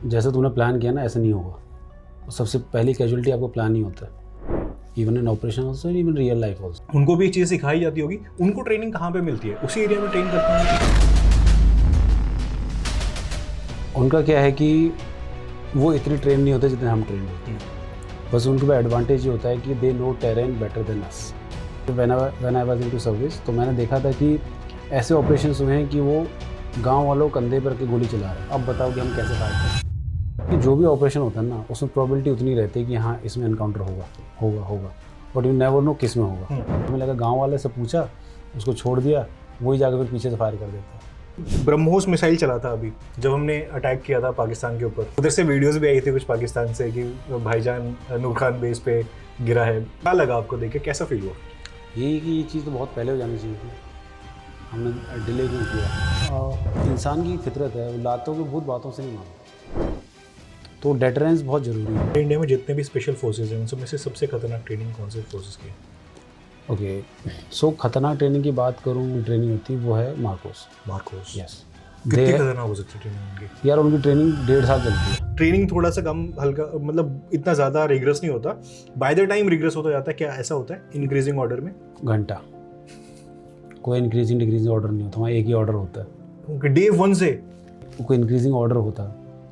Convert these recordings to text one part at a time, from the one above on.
जैसे तूने प्लान किया ना ऐसा नहीं होगा। और सबसे पहली कैजुअलिटी आपको प्लान ही होता है, even in operation also, even real life also. उनको भी ये चीज़ सिखाई जाती होगी। उनको ट्रेनिंग कहाँ पे मिलती है? उसी एरिया में ट्रेन करते हैं? उनका क्या है कि वो इतनी ट्रेन नहीं होते जितने हम ट्रेन होते हैं। बस उनके पास एडवांटेज ये होता है कि they know terrain better than us. When I was into service, तो मैंने देखा था कि ऐसे ऑपरेशंस हुए हैं कि वो गांव वालों कंधे पर के गोली चला रहे हैं। अब बताओ कि हम कैसे फाइट करें। कि जो भी ऑपरेशन होता है ना, उसमें प्रोबेबिलिटी उतनी रहती है कि हाँ इसमें एनकाउंटर होगा, बट यू नेवर नो किस में होगा। हमें लगा गाँव वाले से पूछा, उसको छोड़ दिया, वही जाकर फिर पीछे से फायर कर देता है। ब्रह्मोस मिसाइल चला था अभी जब हमने अटैक किया था पाकिस्तान के ऊपर। उधर से वीडियोस भी आई थी कुछ पाकिस्तान से कि भाईजान नूर खान बेस पे गिरा है। क्या लगा आपको देख के, कैसा फील हुआ? यही कि ये चीज़ तो बहुत पहले हो जानी चाहिए थी, हमने डिले क्यों किया। इंसान की फितरत है, वो लातों के भूत बातों से नहीं मानता, तो डेटरेंस बहुत ज़रूरी है। इंडिया में जितने भी स्पेशल फोर्सेज हैं उनमें से सबसे खतरनाक ट्रेनिंग कौन से फोर्सेज की है? ओके, सो खतरनाक ट्रेनिंग की बात करूँ, ट्रेनिंग होती है वो है मार्कोस। यस, कितनी खतरनाक हो सकती है ट्रेनिंग उनकी? यार उनकी ट्रेनिंग 1.5 साल चलती है। ट्रेनिंग थोड़ा सा कम हल्का, मतलब इतना ज़्यादा रिग्रेस नहीं होता, बाय द टाइम रिग्रेस होता जाता है। क्या ऐसा होता है इंक्रीजिंग ऑर्डर में? घंटा, कोई इंक्रीजिंग डिक्रीजिंग ऑर्डर नहीं होता, वहाँ एक ही ऑर्डर होता है। डे 1 से कोई इंक्रीजिंग ऑर्डर होता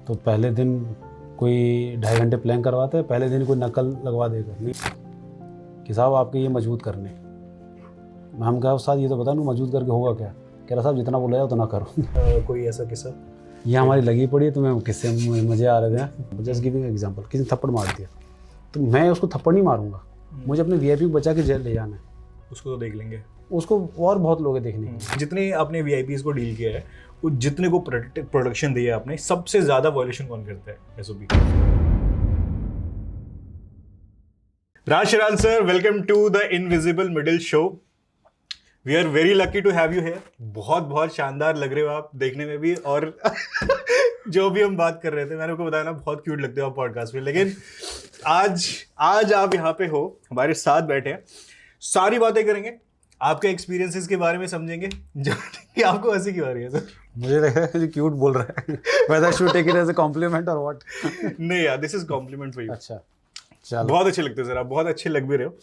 तो पहले दिन कोई 2.5 घंटे प्लान करवाता है, पहले दिन कोई नकल लगवा देगा नहीं कि साहब आपके ये मजबूत करने। हम कहा साहब ये तो बता दूँ मजबूत करके होगा क्या? कह रहा साहब जितना बोला जाए उतना करो। कोई ऐसा किस्सा? ये हमारी लगी पड़ी है, तुम्हें किससे मज़े आ रहे थे। जस्ट गिविंग एग्जांपल, किसी ने थप्पड़ मार दिया तो मैं उसको थप्पड़ नहीं मारूंगा, मुझे अपने वीआईपी को बचा के जेल ले जाना है। उसको तो देख लेंगे, उसको और बहुत लोग हैं देखने के। जितने आपने वीआईपीज को डील किया है, वो जितने को प्रोडक्शन दिया है आपने, सबसे ज्यादा वायलेशन कौन करता है SOP? Raj Sharan sir, welcome to the invisible middle show. We are very lucky to have you here. बहुत बहुत शानदार लग रहे हो आप देखने में भी, और जो भी हम बात कर रहे थे, मैंने आपको बताया ना बहुत क्यूट लगते हो आप पॉडकास्ट में। लेकिन आज आप यहाँ पे हो, हमारे साथ बैठे हैं, सारी बातें करेंगे, आपके एक्सपीरियंसेस के बारे में समझेंगे। कि आपको हंसी क्यों आ रही है सर? मुझे लग रहा है क्यूट बोल रहा है। whether I should take it as a compliment or what? नहीं यार, this is complement for you. अच्छा चलो, बहुत अच्छे लगते हो सर आप, बहुत अच्छे लग भी रहे हो।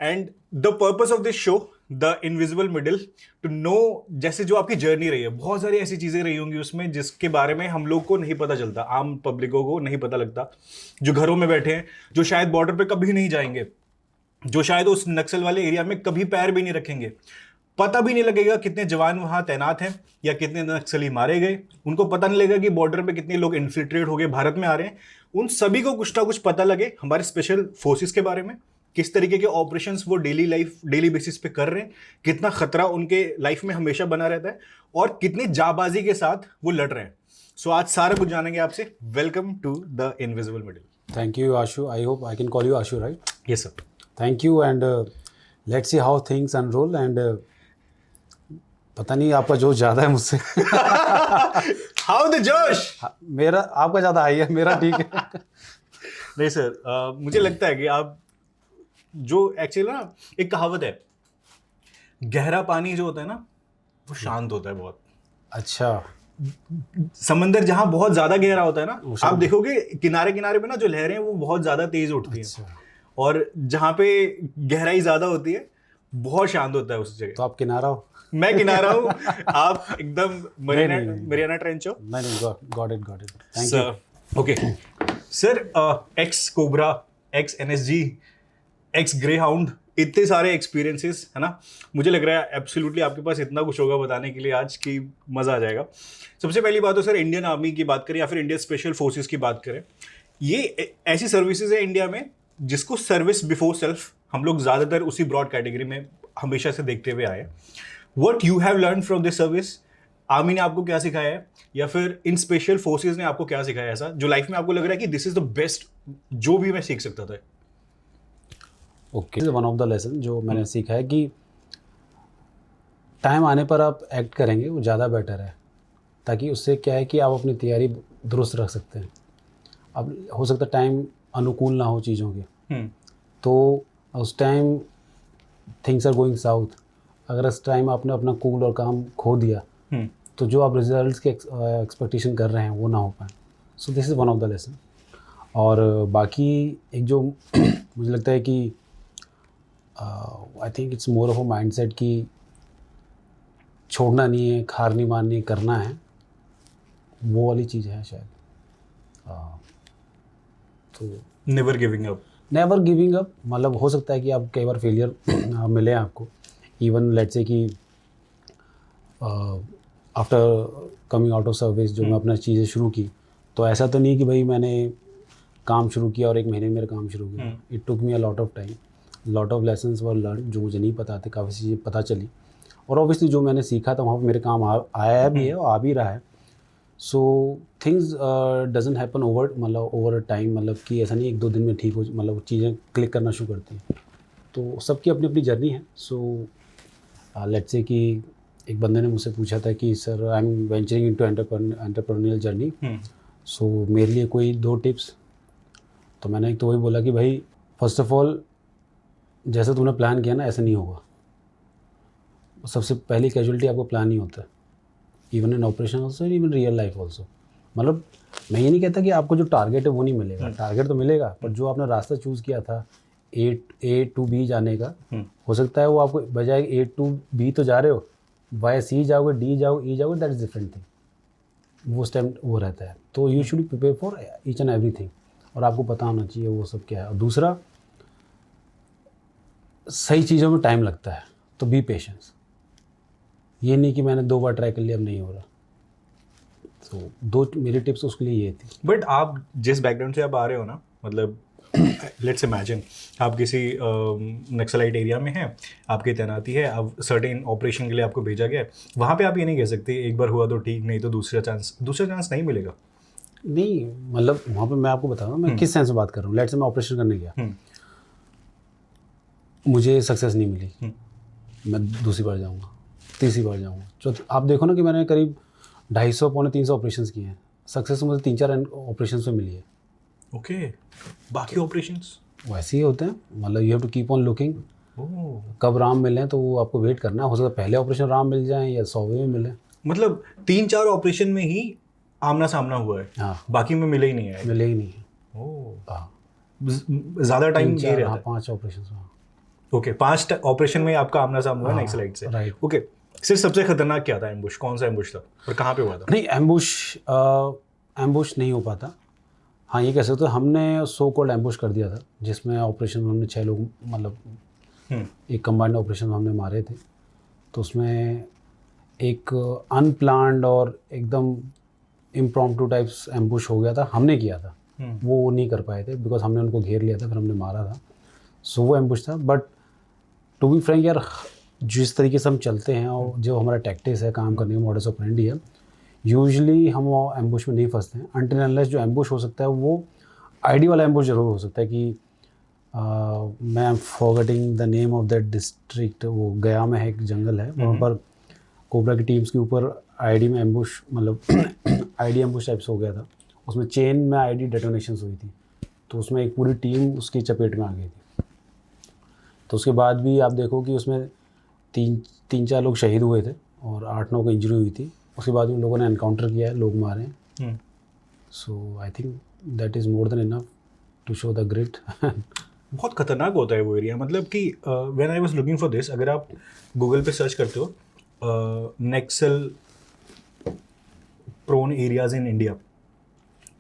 And the purpose of this show, the invisible middle, to know, जैसे जो आपकी जर्नी रही है, बहुत सारी ऐसी चीजें रही होंगी उसमें जिसके बारे में हम लोग को नहीं पता चलता, आम पब्लिकों को नहीं पता लगता, जो घरों में बैठे हैं, जो शायद बॉर्डर पे कभी नहीं जाएंगे, जो शायद उस नक्सल वाले एरिया में कभी पैर भी नहीं रखेंगे, पता भी नहीं लगेगा कितने जवान वहां तैनात हैं या कितने नक्सली मारे गए, उनको पता नहीं लगेगा कि बॉर्डर पे कितने लोग इन्फिल्ट्रेट हो गए भारत में आ रहे हैं। उन सभी को कुछ ना कुछ पता लगे हमारे स्पेशल फोर्सेस के बारे में, किस तरीके के ऑपरेशंस वो डेली बेसिस पे कर रहे हैं, कितना खतरा उनके लाइफ में हमेशा बना रहता है, और कितनी जाबाजी के साथ वो लड़ रहे हैं। सो आज सारा कुछ जानेंगे आपसे। Welcome to the invisible middle. Thank you Ashu, I hope I can call you Ashu, right? Yes sir. Thank you, and let's see how things unroll. एंड पता नहीं आपका जोश ज़्यादा है मुझसे। हाउ द जोश? मेरा, आपका ज़्यादा हाई है, मेरा ठीक है। नहीं सर, मुझे लगता है कि आप जो एक्चुअली ना, एक कहावत है, गहरा पानी जो होता है ना वो शांत होता है बहुत। अच्छा, समंदर जहां बहुत ज्यादा गहरा होता है ना, आप देखोगे किनारे किनारे पे ना जो लहरें हैं वो बहुत ज्यादा तेज उठती हैं, और जहां पे गहराई ज्यादा होती है बहुत शांत होता है उस जगह। तो आप किनारा हो, मैं किनारा हूँ, आप एकदम मरियाना ट्रेंच हो। नहीं, got it, thank you. Okay sir, x cobra, x NSG, x grey hound, इतने सारे एक्सपीरियंसेस है ना, मुझे लग रहा है एब्सोल्युटली आपके पास इतना कुछ होगा बताने के लिए आज की मज़ा आ जाएगा। सबसे पहली बात तो सर, इंडियन आर्मी की बात करें या फिर इंडियन स्पेशल फोर्सेस की बात करें, ये ऐसी सर्विसेज है इंडिया में जिसको सर्विस बिफोर सेल्फ हम लोग ज़्यादातर उसी ब्रॉड कैटेगरी में हमेशा से देखते हुए आए हैं। What you have learn from this service? Army ने आपको क्या सिखाया है, या फिर इन स्पेशल फोर्सेज ने आपको क्या सिखाया ऐसा जो लाइफ में आपको लग रहा है कि दिस इज द बेस्ट जो भी मैं सीख सकता था? Okay, one of the lesson जो मैंने सीखा है कि टाइम आने पर आप एक्ट करेंगे वो ज़्यादा बेटर है, ताकि उससे क्या है कि आप अपनी तैयारी दुरुस्त रख सकते हैं। अब हो सकता है टाइम अनुकूल ना हो चीज़ों के, तो उस time things are going south, अगर इस टाइम आपने अपना कूल और काम खो दिया तो जो आप रिजल्ट्स के एक्सपेक्टेशन कर रहे हैं वो ना हो पाए। So this is one of the lesson. और बाकी एक जो मुझे लगता है कि I think it's more of a mindset कि छोड़ना नहीं है, हार नहीं माननी है, करना है, वो वाली चीज़ है शायद। तो never giving up. Never giving up, मतलब हो सकता है कि आप कई बार फेलियर मिले आपको, इवन लेट्स से कि after coming out of service जो मैं अपना चीज़ें शुरू की, तो ऐसा तो नहीं कि भाई मैंने काम शुरू किया और एक महीने में मेरा काम शुरू किया। It took me a lot of time, lot of lessons were learn, जो मुझे नहीं पता थे, काफ़ी चीज़ें पता चली, और ऑब्वियसली जो मैंने सीखा था वहाँ पर मेरे काम आया भी है और आ भी रहा है। So things doesn't happen over, मतलब ओवर टाइम, मतलब कि ऐसा नहीं 1-2 दिन में ठीक हो, मतलब चीज़ें क्लिक करना शुरू करती हैं। तो सबकी अपनी अपनी जर्नी है। सो लेट्स से कि एक बंदे ने मुझसे पूछा था कि sir I am venturing into entrepreneurial journey, so मेरे लिए कोई 2 टिप्स। तो मैंने एक तो वही बोला कि भाई फर्स्ट ऑफ ऑल जैसे तूने प्लान किया ना ऐसा नहीं होगा। सबसे पहली कैजुअलिटी आपको प्लान ही होता है, even in operation also, even real life also. मतलब मैं ये नहीं कहता कि आपको जो टारगेट है वो नहीं मिलेगा, टारगेट तो मिलेगा, पर जो आपने रास्ता चूज़ किया था A to B जाने का, हो सकता है वो आपको बजाय A to B तो जा रहे हो, बाय C जाओगे, D जाओगे, E जाओगे, दैट इज़ डिफरेंट थिंग। वो स्टेप वो रहता है। तो you should prepare for each and everything, और आपको पता होना चाहिए वो सब क्या है। और दूसरा, सही चीज़ों में टाइम लगता है, तो बी पेशेंस। ये नहीं कि मैंने 2 बार ट्राई कर लिया अब नहीं हो रहा। तो 2 मेरी टिप्स उसके लिए ये थी। बट आप जिस बैकग्राउंड से आप आ रहे हो ना, मतलब लेट्स इमेजिन आप किसी नक्सलाइट एरिया में हैं, आपकी तैनाती है, अब सर्टेन ऑपरेशन के लिए आपको भेजा गया है, वहाँ पे आप ये नहीं कह सकते एक बार हुआ तो ठीक, नहीं तो दूसरा चांस नहीं मिलेगा। नहीं, मतलब वहाँ पे मैं आपको बताऊँ मैं किस सेंस में बात कर रहा हूँ। लेट्स से मैं ऑपरेशन करने गया, मुझे सक्सेस नहीं मिली, मैं दूसरी बार जाऊँगा, तीसरी बार जाऊँगा। जो आप देखो ना कि मैंने करीब 250-300 ऑपरेशंस किए हैं, सक्सेस मुझे 3-4 ऑपरेशंस में मिली है। ओके, बाकी ऑपरेशंस वैसे ही होते हैं, मतलब you have to keep on looking. कब राम मिले तो वो आपको वेट करना है। हो सकता है पहले ऑपरेशन राम मिल जाए या 100वें में मिले। मतलब 3-4 ऑपरेशन में ही आमना सामना हुआ है, हाँ, बाकी में मिले ही नहीं है। मिले ही नहीं है। हाँ, ज़्यादा टाइम ये रहता है। 5 ऑपरेशन। ओके, 5 ऑपरेशन में आपका आमना सामना हुआ नक्सलाइट से। राइट। ओके, सिर्फ सबसे खतरनाक क्या था एम्बुश? कौन सा एम्बुश था और कहाँ पे हुआ था? नहीं, एम्बुश नहीं हो पाता। हाँ, ये कह सकते हो हमने सो कॉल्ड एम्बुश कर दिया था, जिसमें ऑपरेशन में हमने 6 लोग, मतलब एक कंबाइंड ऑपरेशन में हमने मारे थे। तो उसमें एक अनप्लान्ड और एकदम इम्प्रॉम्प्टू टाइप्स एम्बुश हो गया था, हमने किया था। वो नहीं कर पाए थे बिकॉज हमने उनको घेर लिया था, फिर हमने मारा था। सो वो एम्बुश था। बट टू बी फ्रैंक यार, जिस तरीके से हम चलते हैं और जो हमारा टैक्टिक्स है काम करने का, मॉडस ऑपरेंडी है, यूजुअली हम वो एम्बुश में नहीं फंसते हैं। अनटिल अनलेस जो एम्बुश हो सकता है वो आईडी वाला एम्बुश जरूर हो सकता है कि मैं am forgetting the name of that district, वो गया में है, एक जंगल है वहाँ पर कोबरा की टीम्स के ऊपर आईडी में एम्बुश, मतलब आईडी एम्बुश टाइप्स हो गया था। उसमें चेन में आईडी डेटोनेशंस हुई थी, तो उसमें एक पूरी टीम उसकी चपेट में आ गई थी। तो उसके बाद भी आप देखो कि उसमें 3-4 लोग शहीद हुए थे और 8-9 को इंजरी हुई थी। उसके बाद उन लोगों ने एनकाउंटर किया है, लोग मारे हैं। So I think that is more than enough to show the grit. बहुत खतरनाक होता है वो एरिया। मतलब कि when I was looking for this, अगर आप गूगल पे सर्च करते हो Naxal prone areas in India,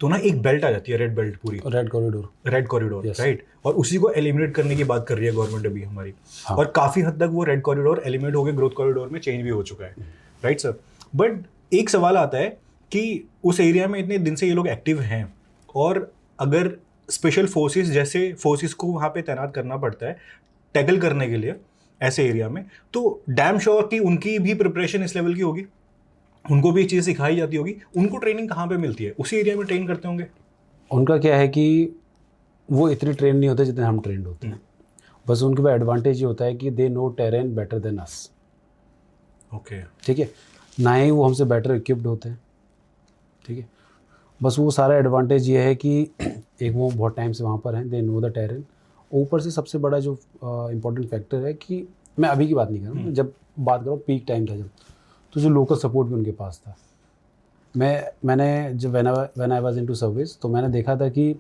तो ना एक बेल्ट आ जाती है, रेड बेल्ट, पूरी रेड कॉरिडोर, राइट। और उसी को एलिमिनेट करने की बात कर रही है गवर्नमेंट अभी हमारी। हाँ। और काफ़ी हद तक वो रेड कॉरिडोर एलिमिनेट होकर ग्रोथ कॉरिडोर में चेंज भी हो चुका है, राइट सर। बट एक सवाल आता है कि उस एरिया में इतने दिन से ये लोग एक्टिव हैं, और अगर स्पेशल फोर्सेस जैसे फोर्सेस को वहाँ पे तैनात करना पड़ता है टैकल करने के लिए ऐसे एरिया में, तो डैम श्योर कि उनकी भी प्रिपरेशन इस लेवल की होगी, उनको भी ये चीज़ सिखाई जाती होगी। उनको ट्रेनिंग कहाँ पे मिलती है? उसी एरिया में ट्रेन करते होंगे। उनका क्या है कि वो इतने ट्रेन नहीं होते जितने हम ट्रेंड होते हैं। बस उनके पास एडवांटेज ये होता है कि they know terrain better than us. Okay, ठीक है, ना ही वो हमसे बेटर इक्विप्ड होते हैं। ठीक है, बस वो सारा एडवांटेज ये है कि एक वो बहुत टाइम से वहाँ पर हैं, दे नो द टेरेन। ऊपर से सबसे बड़ा जो इम्पोर्टेंट फैक्टर है कि मैं अभी की बात नहीं कर रहा हूँ, जब बात करो पीक टाइम था जब, तो जो लोकल सपोर्ट भी उनके पास था। मैंने जब when I was into service, तो मैंने देखा था कि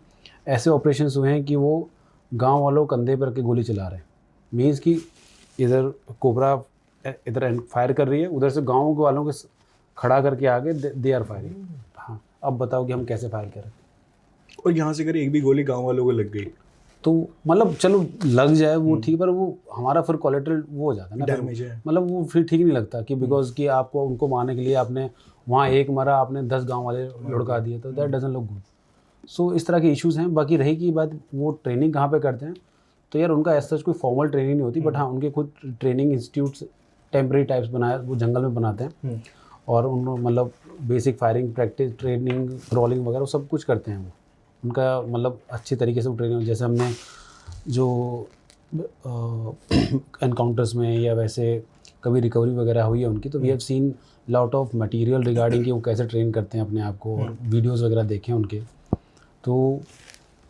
ऐसे ऑपरेशंस हुए हैं कि वो गांव वालों कंधे पर के गोली चला रहे हैं। मीन्स कि इधर कोबरा इधर फायर कर रही है, उधर से गांव वालों के खड़ा करके आगे दे आर फायरिंग। हाँ, अब बताओ कि हम कैसे फायर करें। और यहाँ से अगर एक भी गोली गांव वालों को लग गई तो मतलब चलो लग जाए वो ठीक, पर वो हमारा फिर कोलेटरल वो हो जाता है ना, डैमेज है। मतलब वो फिर ठीक नहीं लगता कि बिकॉज कि आपको उनको मारने के लिए आपने वहाँ एक मरा, आपने 10 गांव वाले लुढ़का दिए, तो दैट डजंट लुक गुड। सो इस तरह के इश्यूज हैं। बाकी रही की बात वो ट्रेनिंग कहाँ पे करते हैं, तो यार उनका ऐसा कोई फॉर्मल ट्रेनिंग नहीं होती, बट हाँ उनके खुद ट्रेनिंग इंस्टीट्यूट्स टेम्प्रेरी टाइप्स बनाए वो जंगल में बनाते हैं, और उन मतलब basic firing practice training crawling वगैरह सब कुछ करते हैं वो। उनका मतलब अच्छे तरीके से ट्रेनिंग, जैसे हमने जो एनकाउंटर्स में या वैसे कभी रिकवरी वगैरह हुई है उनकी, तो we have seen lot of material regarding कि वो कैसे ट्रेन करते हैं अपने आप को, और वीडियोस वगैरह देखे हैं उनके। तो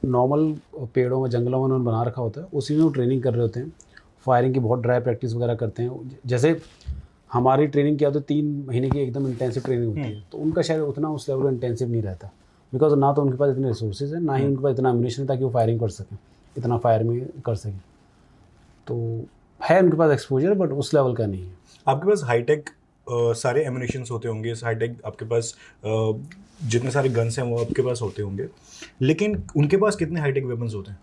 नॉर्मल पेड़ों में जंगलों में उन्होंने बना रखा होता है, उसी में वो ट्रेनिंग कर रहे होते हैं। फायरिंग की बहुत ड्राई प्रैक्टिस वगैरह करते हैं। जैसे हमारी ट्रेनिंग क्या होती है, 3 महीने की एकदम इंटेंसिव ट्रेनिंग होती है, तो उनका शायद उतना उस लेवल इंटेंसिव नहीं रहता, बिकॉज ना तो उनके पास इतने रिसोर्सेज है, ना ही उनके पास इतना एम्यूनिशन है ताकि वो फायरिंग कर सकें, इतना फायर में कर सकें। तो है उनके पास एक्सपोजर, बट उस लेवल का नहीं है। आपके पास हाईटेक सारे एम्यूनिशंस होते होंगे, हाईटेक आपके पास जितने सारे गन्स हैं वो आपके पास होते होंगे, लेकिन उनके पास कितने हाईटेक वेपन्स होते हैं?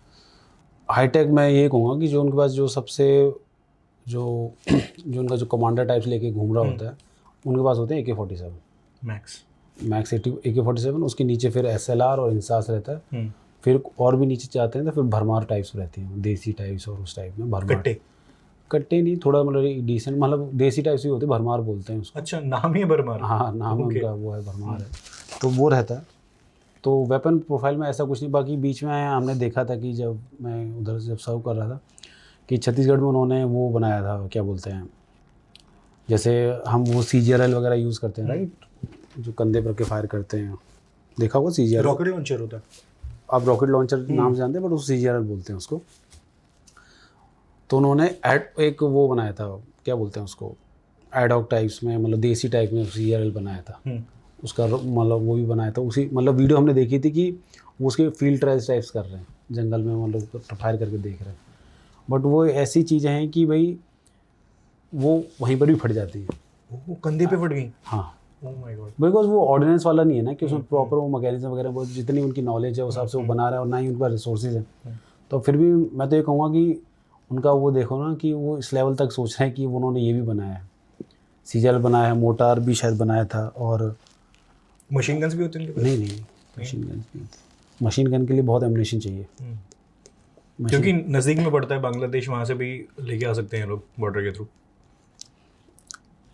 हाईटेक मैं ये कहूँगा कि जो उनके पास जो सबसे जो उनका जो कमांडर टाइप्स लेके घूम रहा होता है, उनके पास होते हैं AK-47 मैक्स AK-47, उसके नीचे फिर SLR और इंसास रहता है, फिर और भी नीचे जाते हैं तो फिर भरमार टाइप्स रहती हैं, देसी टाइप्स, और उस टाइप में भरमार कट्टे नहीं, थोड़ा मतलब डिसेंट, मतलब देसी टाइप्स भी होते हैं, भरमार बोलते हैं उसको। अच्छा, नाम ही है भरमार? हाँ, नाम उनका वो है, भरमार है, तो वो रहता है। तो वेपन प्रोफाइल में ऐसा कुछ नहीं। बाकी बीच में हमने देखा था कि जब मैं उधर जब सर्व कर रहा था कि छत्तीसगढ़ में उन्होंने वो बनाया था, क्या बोलते हैं, जैसे हम वो CGRL वगैरह यूज़ करते हैं, राइट, जो कंधे पर के फायर करते हैं, देखा होगा CGRL, रॉकेट लॉन्चर होता है। आप रॉकेट लॉन्चर नाम से जानते हैं, बट उसको CGRL बोलते हैं उसको। तो उन्होंने एक वो बनाया था, क्या बोलते हैं उसको, एडॉक टाइप्स में, मतलब देसी टाइप में CGRL बनाया था, उसका मतलब वो भी बनाया था। उसी मतलब वीडियो हमने देखी थी कि वो उसके फील्ड ट्रायल्स टाइप्स कर रहे हैं जंगल में, मतलब फायर करके देख रहे हैं। बट वो ऐसी चीज़ें हैं कि भाई वो वहीं पर भी फट जाती हैं। वो कंधे पे फट गई? हाँ, ओह माय गॉड। बिकॉज वो ऑर्डिनेंस वाला नहीं है ना कि उसमें प्रॉपर वो मैकेनिज्म वगैरह, वो जितनी उनकी नॉलेज है उस हिसाब से वो बना रहा है, और ना ही उनके पास रिसोर्सेज है। तो फिर भी मैं तो ये कहूँगा कि उनका वो देखो ना कि वो इस लेवल तक सोच रहे हैं कि उन्होंने ये भी बनाया है, CGRL बनाया है, मोटार भी शायद बनाया था, और मशीन गन्स भी होते हैं उनके पास? नहीं, मशीन गन नहीं, मशीन गन के लिए बहुत एम्यूनिशन चाहिए, क्योंकि नज़दीक में पड़ता है बांग्लादेश, वहाँ से भी लेके आ सकते हैं लोग बॉर्डर के थ्रू।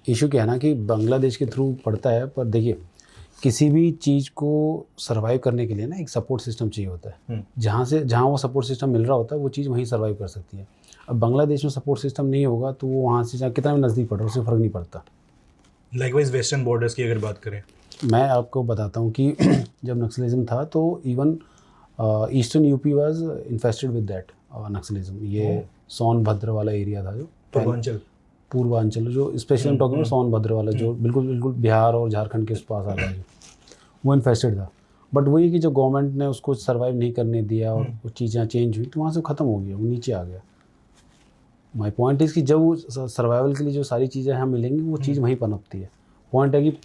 इशू क्या है ना कि बांग्लादेश के थ्रू पड़ता है, पर देखिए किसी भी चीज़ को सर्वाइव करने के लिए ना एक सपोर्ट सिस्टम चाहिए होता है, जहाँ वो सपोर्ट सिस्टम मिल रहा होता है वो चीज़ वहीं सर्वाइव कर सकती है। अब बांग्लादेश में सपोर्ट सिस्टम नहीं होगा तो वो वहाँ से जहाँ कितना भी नज़दीक पड़ रहा है उससे फ़र्क नहीं पड़ता। लाइकवाइज वेस्टर्न बॉर्डर्स की अगर बात करें, मैं आपको बताता हूँ कि जब नक्सलिज्म था तो even eastern UP was infested with that Naxalism. ये सोनभद्र वाला एरिया था, जो पूर्वांचल जो स्पेशली हम टॉकिंग सोनभद्र वाला, जो बिल्कुल बिहार और झारखंड के पास आ रहा है, वो इन्फेस्टेड था। बट वही कि जब गवर्नमेंट ने उसको सर्वाइव नहीं करने दिया और वो चीज़ें चेंज हुई तो वहाँ से ख़त्म हो गया, वो नीचे आ गया। माई पॉइंट इज़ कि जब वो सर्वाइवल के लिए जो सारी चीज़ें यहाँ मिलेंगी वो चीज़ वहीं पनपती है। पॉइंट है कि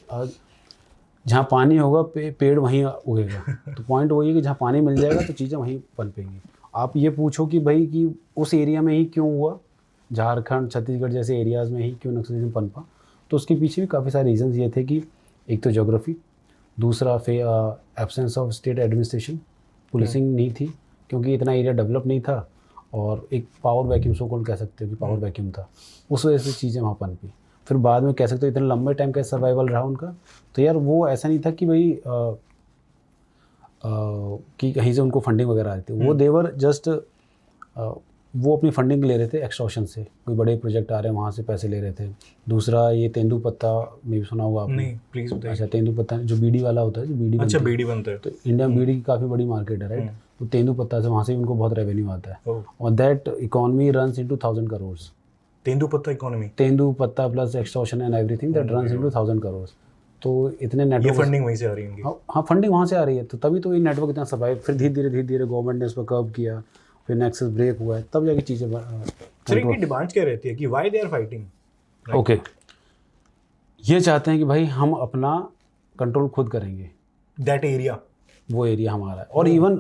जहाँ पानी होगा पेड़ वहीं उगेगा। तो पॉइंट वही है कि जहाँ पानी मिल जाएगा तो चीज़ें वहीं पनपेंगी। आप ये पूछो कि भाई कि उस एरिया में ही क्यों हुआ, झारखंड छत्तीसगढ़ जैसे एरियाज़ में ही क्यों नक्सलिज्म पनपा, तो उसके पीछे भी काफ़ी सारे रीजंस ये थे कि एक तो ज्योग्राफी, दूसरा absence of state administration, policing नहीं थी क्योंकि इतना एरिया डेवलप नहीं था, और एक पावर वैक्यूम सो कौन कह सकते हो कि पावर वैक्यूम था, उस वजह से चीज़ें वहाँ पनपी। फिर बाद में कह सकते हो इतने लंबे टाइम का सर्वाइवल रहा उनका, तो यार वो ऐसा नहीं था कि भाई कि कहीं से उनको फंडिंग वगैरह आती थी। वो देवर जस्ट वो अपनी फंडिंग ले रहे थे एक्सटॉर्शन से, कोई बड़े प्रोजेक्ट आ रहे हैं वहाँ से पैसे ले रहे थे। दूसरा ये तेंदुपत्ता में भी सुना होगा आपने? नहीं, प्लीज़ बताइए। अच्छा, तेंदुपत्ता जो बीड़ी वाला होता है, जो बीड़ी, अच्छा बीड़ी बनता है, तो इंडिया में बीड़ी की काफ़ी बड़ी मार्केट है, राइट। तो तेंदुपत्ता से वहाँ से भी उनको बहुत रेवेन्यू आता है, और that economy runs into 1000 crore. Tendupatta economy, tendupatta plus extortion and everything that runs into 1000 crore. तो इतने ये नेटवर्क, फंडिंग वहीं से आ रही होंगी। हाँ फंडिंग वहाँ से आ रही है, तो तभी तो ये नेटवर्क इतना सर्वाइव। फिर धीरे धीरे गवर्नमेंट ने इस पर कर्व किया, फिर नेक्सस ब्रेक हुआ है, तब जाके चीज़ें सर इनकी डिमांड्स क्या रहती है कि why they are fighting? Okay, ये चाहते हैं कि भाई हम अपना कंट्रोल खुद करेंगे, दैट एरिया, वो एरिया हमारा है। और इवन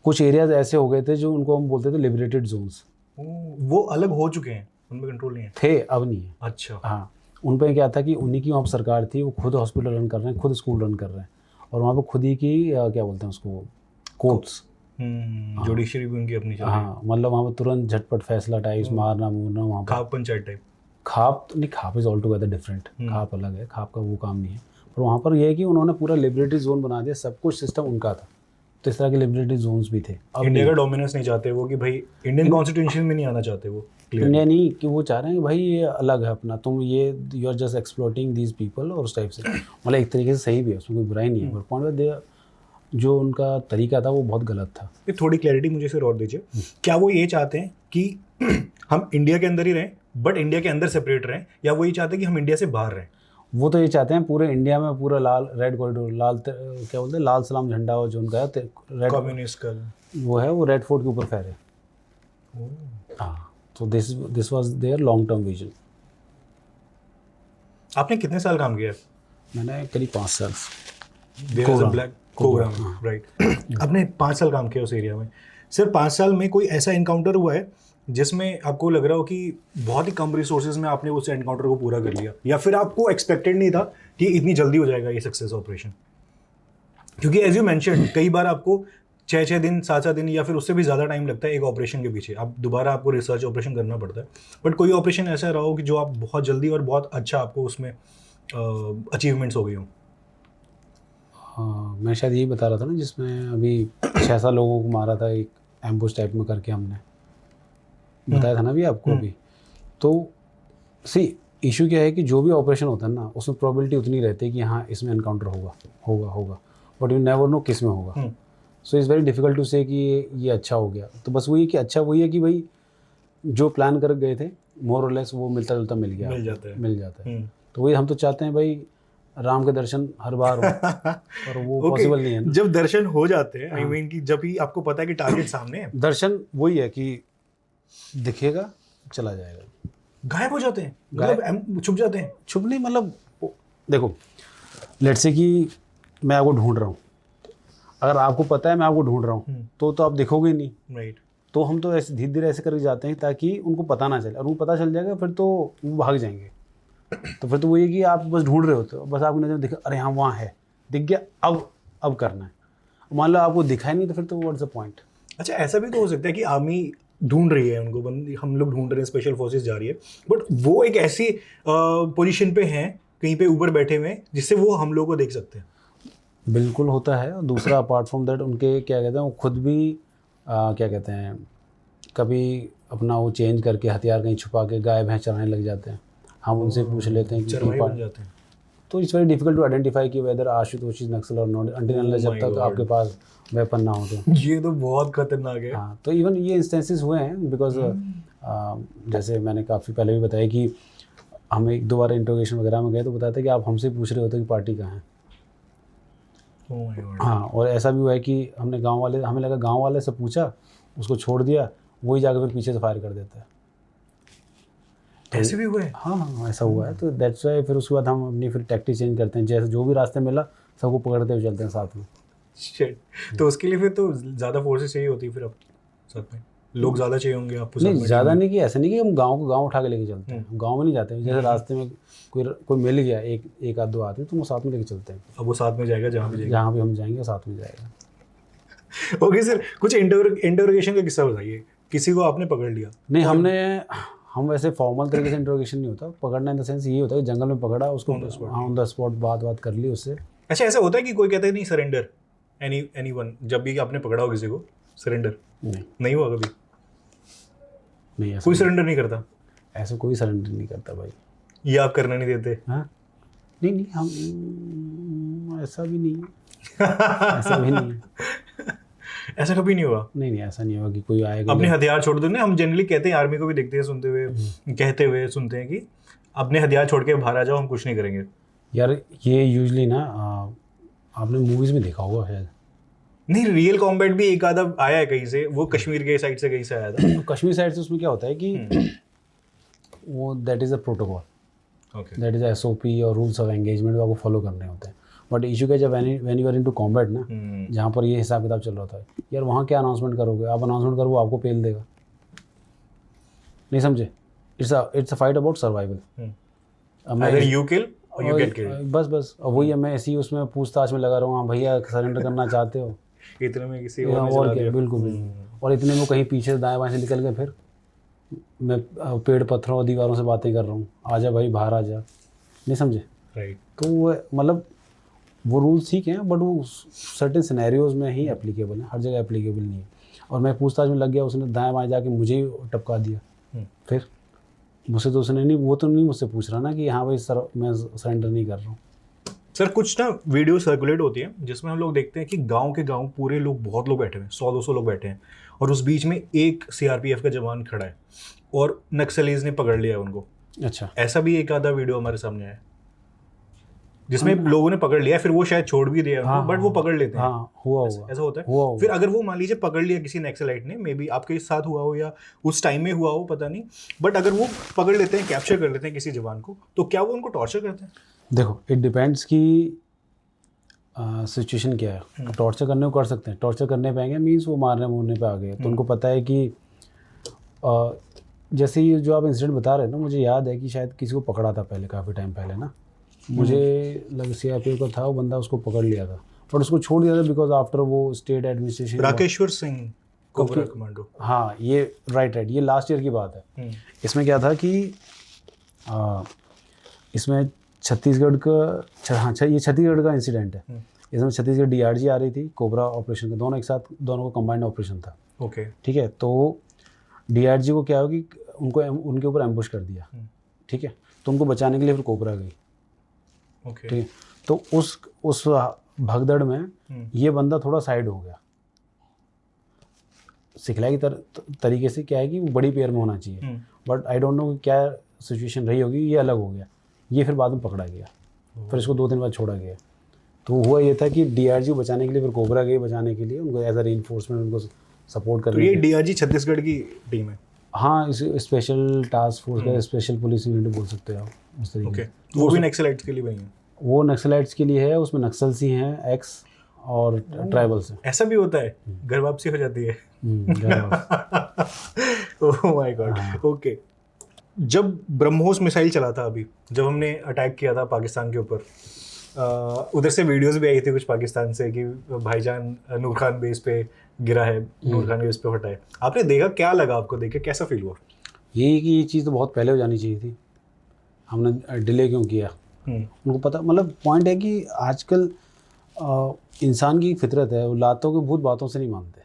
कुछ एरियाज ऐसे हो गए थे जो उनको हम बोलते थे लिबरेटेड जोन्स, वो अलग हो चुके हैं, उनमें कंट्रोल नहीं है। थे, अब नहीं है। अच्छा। हाँ, उन पर क्या था कि उन्हीं की वहाँ पर सरकार थी, वो खुद हॉस्पिटल रन कर रहे हैं, खुद स्कूल रन कर रहे हैं, और वहाँ पर खुद ही की क्या बोलते हैं उसको, कोर्ट्स, जुडिशरी भी उनकी अपनी चल रही है। हाँ, मतलब वहाँ पर तुरंत झटपट फैसला टाइप्स, मारना मूरना वहाँ पर। खाप पंचायत टाइप। खाप नहीं, खाप इज ऑल टुगेदर डिफरेंट, खाप अलग है, खाप का वो काम नहीं है। पर वहाँ पर यह है कि उन्होंने पूरा लिबरेटरी जोन बना दिया, सब कुछ सिस्टम उनका था, तो इस तरह के लिबरेटरी जोन्स भी थे। अब इंडिया का डोमिनेंस नहीं चाहते वो, कि भाई इंडियन कॉन्स्टिट्यूशन में नहीं आना चाहते वो। इंडिया नहीं, कि वो चाह रहे हैं कि भाई ये अलग है अपना, तुम ये you are just exploiting these people, और उस टाइप से, मतलब एक तरीके से सही भी है, उसमें कोई बुराई नहीं है, पर पॉइंट दे जो उनका तरीका था वो बहुत गलत था। ये थोड़ी क्लैरिटी मुझे सिर और दीजिए, क्या वो ये चाहते हैं कि हम इंडिया के अंदर ही रहें बट इंडिया के अंदर सेपरेट रहें, या वो ये चाहते हैं कि हम इंडिया से बाहर रहें? वो तो ये चाहते हैं पूरे इंडिया में पूरा लाल रेड कॉरिडोर, लाल क्या बोलते हैं, लाल सलाम झंडा हो जो उनका है, रेड कम्युनिस्ट का वो है, वो रेड फोर्ट के ऊपर फहरे। हाँ, तो this was their long term vision. आपने कितने साल काम किया है? मैंने करीब 5 साल। ब्लैक कोबरा में, राइट। आपने 5 साल काम किया उस एरिया में। सिर्फ 5 साल में कोई ऐसा इनकाउंटर हुआ है जिसमें आपको लग रहा हो कि बहुत ही कम रिसोर्सेज में आपने उस एनकाउंटर को पूरा कर लिया, या फिर आपको एक्सपेक्टेड नहीं था कि इतनी जल्दी हो जाएगा ये सक्सेस ऑपरेशन? क्योंकि एज यू मेंशन, कई बार आपको 6 दिन 7 दिन या फिर उससे भी ज़्यादा टाइम लगता है एक ऑपरेशन के पीछे, आप दोबारा आपको रिसर्च ऑपरेशन करना पड़ता है। बट कोई ऑपरेशन ऐसा रहा हो कि जो आप बहुत जल्दी और बहुत अच्छा आपको उसमें अचीवमेंट्स हो गई हों? हाँ, मैं शायद यही बता रहा था ना, जिसमें अभी 6-7 लोगों को मारा था एक एम्बुश टाइप में करके, हमने बताया था ना अभी आपको अभी। तो सी इशू क्या है कि जो भी ऑपरेशन होता है ना, उसमें प्रोबेबिलिटी उतनी रहती है कि हाँ इसमें एनकाउंटर होगा, बट यू नेवर नो किस में होगा। So is very difficult to say कि ये अच्छा हो गया। तो बस वही कि अच्छा वही है कि भाई जो प्लान कर गए थे मोर और लेस वो मिलता जुलता मिल जाता है। तो वही हम तो चाहते हैं भाई राम के दर्शन हर बार हो, और वो पॉसिबल नहीं है ना। जब दर्शन हो जाते हैं, आई मीन कि जब ही आपको पता है कि टारगेट सामने है, दर्शन वही है कि दिखेगा चला जाएगा, गायब हो जाते हैं, मतलब छुप जाते हैं। छुप नहीं, मतलब देखो लेट्स से कि मैं आपको ढूंढ रहा हूँ, अगर आपको पता है मैं आपको ढूंढ रहा हूँ तो आप दिखोगे नहीं, राइट। तो हम तो ऐसे धीरे धीरे ऐसे करके जाते हैं ताकि उनको पता ना चले, और उनको पता चल जाएगा फिर तो वो भाग जाएंगे। तो फिर तो वो ये कि आप बस ढूंढ रहे होते हो, बस आपको नजर दिखा, अरे हाँ वहाँ है, दिख गया, अब करना है। मान लो आपको दिखाई नहीं तो फिर तो व्हाट्स द पॉइंट। अच्छा, ऐसा भी तो हो सकता है कि आर्मी ढूंढ रही है उनको, हम लोग ढूंढ रहे हैं, स्पेशल फोर्सेस जा रही है, बट वो एक ऐसी पोजीशन पे हैं कहीं पे ऊपर बैठे हुए हैं जिससे वो हम लोग को देख सकते हैं। बिल्कुल होता है। और दूसरा अपार्ट फ्रॉम दैट उनके क्या कहते हैं, वो खुद भी क्या कहते हैं, कभी अपना वो चेंज करके हथियार कहीं छुपा के गाय भैंस चराने लग जाते हैं। हम उनसे पूछ लेते हैं कि चरवाही बन जाते हैं। तो it's very difficult to identify कि वेदर आशुतोष इज नक्सल और नॉट अंटिल अनलेस जब तक आपके पास वेपन ना हो तो। ये तो बहुत खतरनाक है। हाँ, तो इवन ये इंस्टेंसेस हुए हैं बिकॉज जैसे मैंने काफ़ी पहले भी बताया कि हम 1-2 बार इंट्रोगेशन वगैरह में गए तो बताया था कि आप हमसे पूछ रहे होते कि पार्टी कहाँ है। हाँ, और ऐसा भी हुआ है कि हमें लगा गाँव वाले से पूछा, उसको छोड़ दिया, वही जाकर फिर पीछे से फायर कर देता है। ऐसे भी हुआ है? हाँ, ऐसा हुआ है। तो दैट्स वाई फिर उसके बाद हम अपनी फिर टैक्टिक चेंज करते हैं, जैसे जो भी रास्ते मिला सबको पकड़ते हुए चलते हैं साथ में। तो उसके लिए फिर तो ज़्यादा फोर्सेस चाहिए होती है, फिर अब साथ में लोग ज़्यादा चाहिए होंगे आपको? नहीं, ज़्यादा नहीं, कि ऐसा नहीं कि हम गाँव को गाँव उठा के लेके चलते हैं, गाँव में नहीं जाते हैं। जैसे रास्ते में कोई मिल गया, एक आध 2 आदमी, तो वो साथ में लेके चलते हैं। अब वो साथ में जाएगा जहाँ भी हम जाएंगे साथ में जाएगा। ओके सर, कुछ इंटरोगेशन का किस्सा बताइए। किसी को आपने पकड़ लिया? नहीं, हम वैसे फॉर्मल तरीके से इंट्रोगेशन नहीं होता। पकड़ना इन द सेंस ये होता है कि जंगल में पकड़ा उसको, ऑन द स्पॉट बात कर ली उससे। अच्छा, ऐसा होता है कि कोई कहता है नहीं सरेंडर, एनीवन, जब भी आपने पकड़ा हो किसी को, सरेंडर नहीं हुआ कभी? नहीं, ऐसा कोई सरेंडर नहीं करता? ऐसा कोई सरेंडर नहीं करता भाई। ये आप करना नहीं देते? हाँ, नहीं, हम ऐसा भी नहीं है। ऐसा भी नहीं है। ऐसा कभी नहीं हुआ? नहीं, ऐसा नहीं हुआ कि कोई आएगा अपने हथियार छोड़ दो ना। हम जनरली कहते हैं, आर्मी को भी देखते हैं, सुनते हुए कहते हुए सुनते हैं कि अपने हथियार छोड़ के बाहर आ जाओ, हम कुछ नहीं करेंगे। यार ये यूजली ना आपने मूवीज़ में देखा होगा शायद। नहीं, रियल कॉम्बैट भी एक आधा आया है कहीं से, वो कश्मीर के साइड से कहीं से आया था। कश्मीर साइड से उसमें क्या होता है कि वो that is a protocol, okay. That is SOP और रूल्स ऑफ एंगेजमेंट आपको फॉलो करने होते हैं। बट इशू क्या, जब when you are into combat ना, जहाँ पर ये हिसाब किताब चल रहा था, यार वहाँ क्या अनाउंसमेंट करोगे आप? अनाउंसमेंट करो वो आपको पेल देगा, नहीं समझे? It's a fight about survival. Either you kill or you get killed. बस और वही है, मैं ऐसे ही उसमें पूछताछ में लगा रहा हूँ, हाँ भैया सरेंडर करना चाहते हो? इतने में किसी या और ने और चला क्या, दिया। बिल्कुल बिल्कुल। और इतने में कहीं पीछे दाएं बाएं से निकल गए, फिर मैं पेड़ पत्थरों और दीवारों से बातें कर रहा हूँ, आजा भाई बाहर आ जा, नहीं समझे? राइट। तो वो मतलब वो रूल्स ठीक हैं, बट वो सर्टेन सिनेरियोज में ही एप्लीकेबल है, हर जगह एप्लीकेबल नहीं है। और मैं पूछताछ में लग गया, उसने दाएं बाएं जाके मुझे ही टपका दिया। फिर मुझसे तो उसने नहीं, वो तो नहीं मुझसे पूछ रहा ना कि हाँ भाई सर मैं सरेंडर नहीं कर रहा हूँ। सर कुछ ना वीडियो सर्कुलेट होती है जिसमें हम लोग देखते हैं कि गांव के गांव पूरे लोग, बहुत लोग बैठे हुए हैं, 100-200 लोग बैठे हैं, और उस बीच में एक CRPF का जवान खड़ा है और नक्सलीज ने पकड़ लिया उनको। अच्छा, ऐसा भी एक आधा वीडियो हमारे सामने आया जिसमें लोगों ने पकड़ लिया, फिर वो शायद छोड़ भी दिया उनको, बट वो पकड़ लेते हैं। हाँ हुआ होगा, ऐसा होता है। हुआ होगा। फिर अगर वो मान लीजिए पकड़ लिया किसी नक्सलाइट ने, मे बी आपके साथ हुआ हो या उस टाइम में हुआ हो, पता नहीं, बट अगर वो पकड़ लेते हैं, कैप्चर कर लेते हैं किसी जवान को, तो क्या वो उनको टॉर्चर करते हैं? देखो इट डिपेंड्स कि सिचुएशन क्या है। टॉर्चर करने को कर सकते हैं, टॉर्चर करने पे आएंगे मीन्स वो मारने मुरने पे आ गए, तो उनको पता है कि जैसे ये जो आप इंसिडेंट बता रहे हैं ना, मुझे याद है कि शायद किसी को पकड़ा था पहले, काफ़ी टाइम पहले ना, मुझे लग CRPF का था वो बंदा, उसको पकड़ लिया था, बट उसको छोड़ दिया था बिकॉज आफ्टर वो state administration. Rakeshwar Singh cobra commando. हाँ ये राइट, ये लास्ट ईयर की बात है। इसमें क्या था कि इसमें छत्तीसगढ़ का, हाँ ये छत्तीसगढ़ का इंसिडेंट है। इसमें छत्तीसगढ़ DRG आ रही थी, कोबरा ऑपरेशन का, दोनों एक साथ, दोनों का कंबाइंड ऑपरेशन था। ओके। ठीक है, तो DRG को क्या हो कि उनको उनके ऊपर एम्बुश कर दिया। ठीक है, तो उनको बचाने के लिए फिर कोबरा गई। ओके। ठीक है, तो उस भगदड़ में ये बंदा थोड़ा साइड हो गया। सिखलाई की तरीके से क्या है कि वो बड़ी पेयर में होना चाहिए, बट आई डोंट नो क्या सिचुएशन रही होगी, ये अलग हो गया, ये फिर बाद में पकड़ा गया, फिर इसको 2 दिन बाद छोड़ा गया। तो हुआ ये था कि DRG को बचाने के लिए फिर कोबरा गई बचाने के लिए, उनको एज अ रीइंफोर्समेंट उनको सपोर्ट तो करने ये के लिए। DRG छत्तीसगढ़ की टीम है? हाँ, इस स्पेशल टास्क फोर्स का स्पेशल पुलिस यूनिट बोल सकते हो आप उस तरीके ओके। से। वो भी नक्सलाइट्स के लिए बनी है? वो नक्सलाइट्स के लिए है, उसमें नक्सल्स ही हैं, एक्स और ट्राइबल्स हैं। ऐसा भी होता है, घर वापसी हो जाती है। Oh my God. ओके। जब ब्रह्मोस मिसाइल चला था अभी, जब हमने अटैक किया था पाकिस्तान के ऊपर, उधर से वीडियोस भी आई थी कुछ पाकिस्तान से कि भाईजान नूर खान बेस पे गिरा है, नूर खान बेस पे फटा है। आपने देखा, क्या लगा आपको देख के, कैसा फील हुआ? यही कि ये चीज़ तो बहुत पहले हो जानी चाहिए थी, हमने डिले क्यों किया? उनको पता, मतलब पॉइंट है कि आजकल इंसान की फितरत है, वो लातों के भूत बातों से नहीं मानते,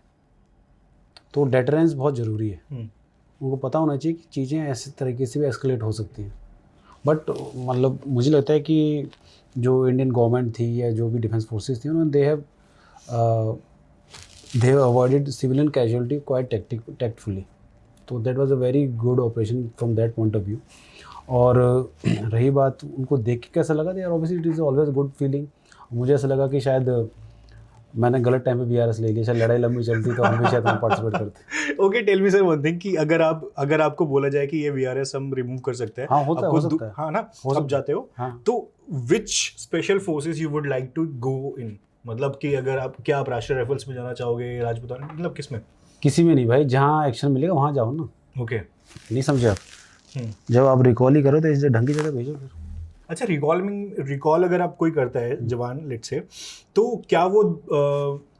तो डेटरेंस बहुत ज़रूरी है। उनको पता होना चाहिए कि चीज़ें ऐसे तरीके से भी एस्केलेट हो सकती हैं। बट मतलब मुझे लगता है कि जो इंडियन गवर्नमेंट थी या जो भी डिफेंस फोर्सेस थी, उन्होंने they have avoided civilian casualty quite tactfully, तो that was a very good operation from that point of view. और रही बात उनको देख के कैसा लगा, यार obviously it is always good feeling. मुझे ऐसा लगा कि शायद मैंने गलत टाइम पे VRS ले लिया, शायद लड़ाई लंबी चलती तो हम भी शायद पार्टिसिपेट करते। Okay, tell me sir one thing कि अगर आपको बोला जाए कि ये VRS हम रिमूव कर सकते हैं, हाँ हो सकता है, हाँ ना, आप जाते हो, हाँ। तो which special forces you would like to go in? मतलब कि अगर आप राष्ट्रीय राइफल्स में जाना चाहोगे, राजपूताना, मतलब किस में? किसी में नहीं भाई, जहाँ एक्शन मिलेगा वहाँ जाओ ना। ओके। नहीं समझे आप? जब आप रिकॉल ही करो तो इस ढंग की जगह भेजो फिर। अच्छा, रिकॉल अगर आप कोई करता है जवान लेट से, तो क्या वो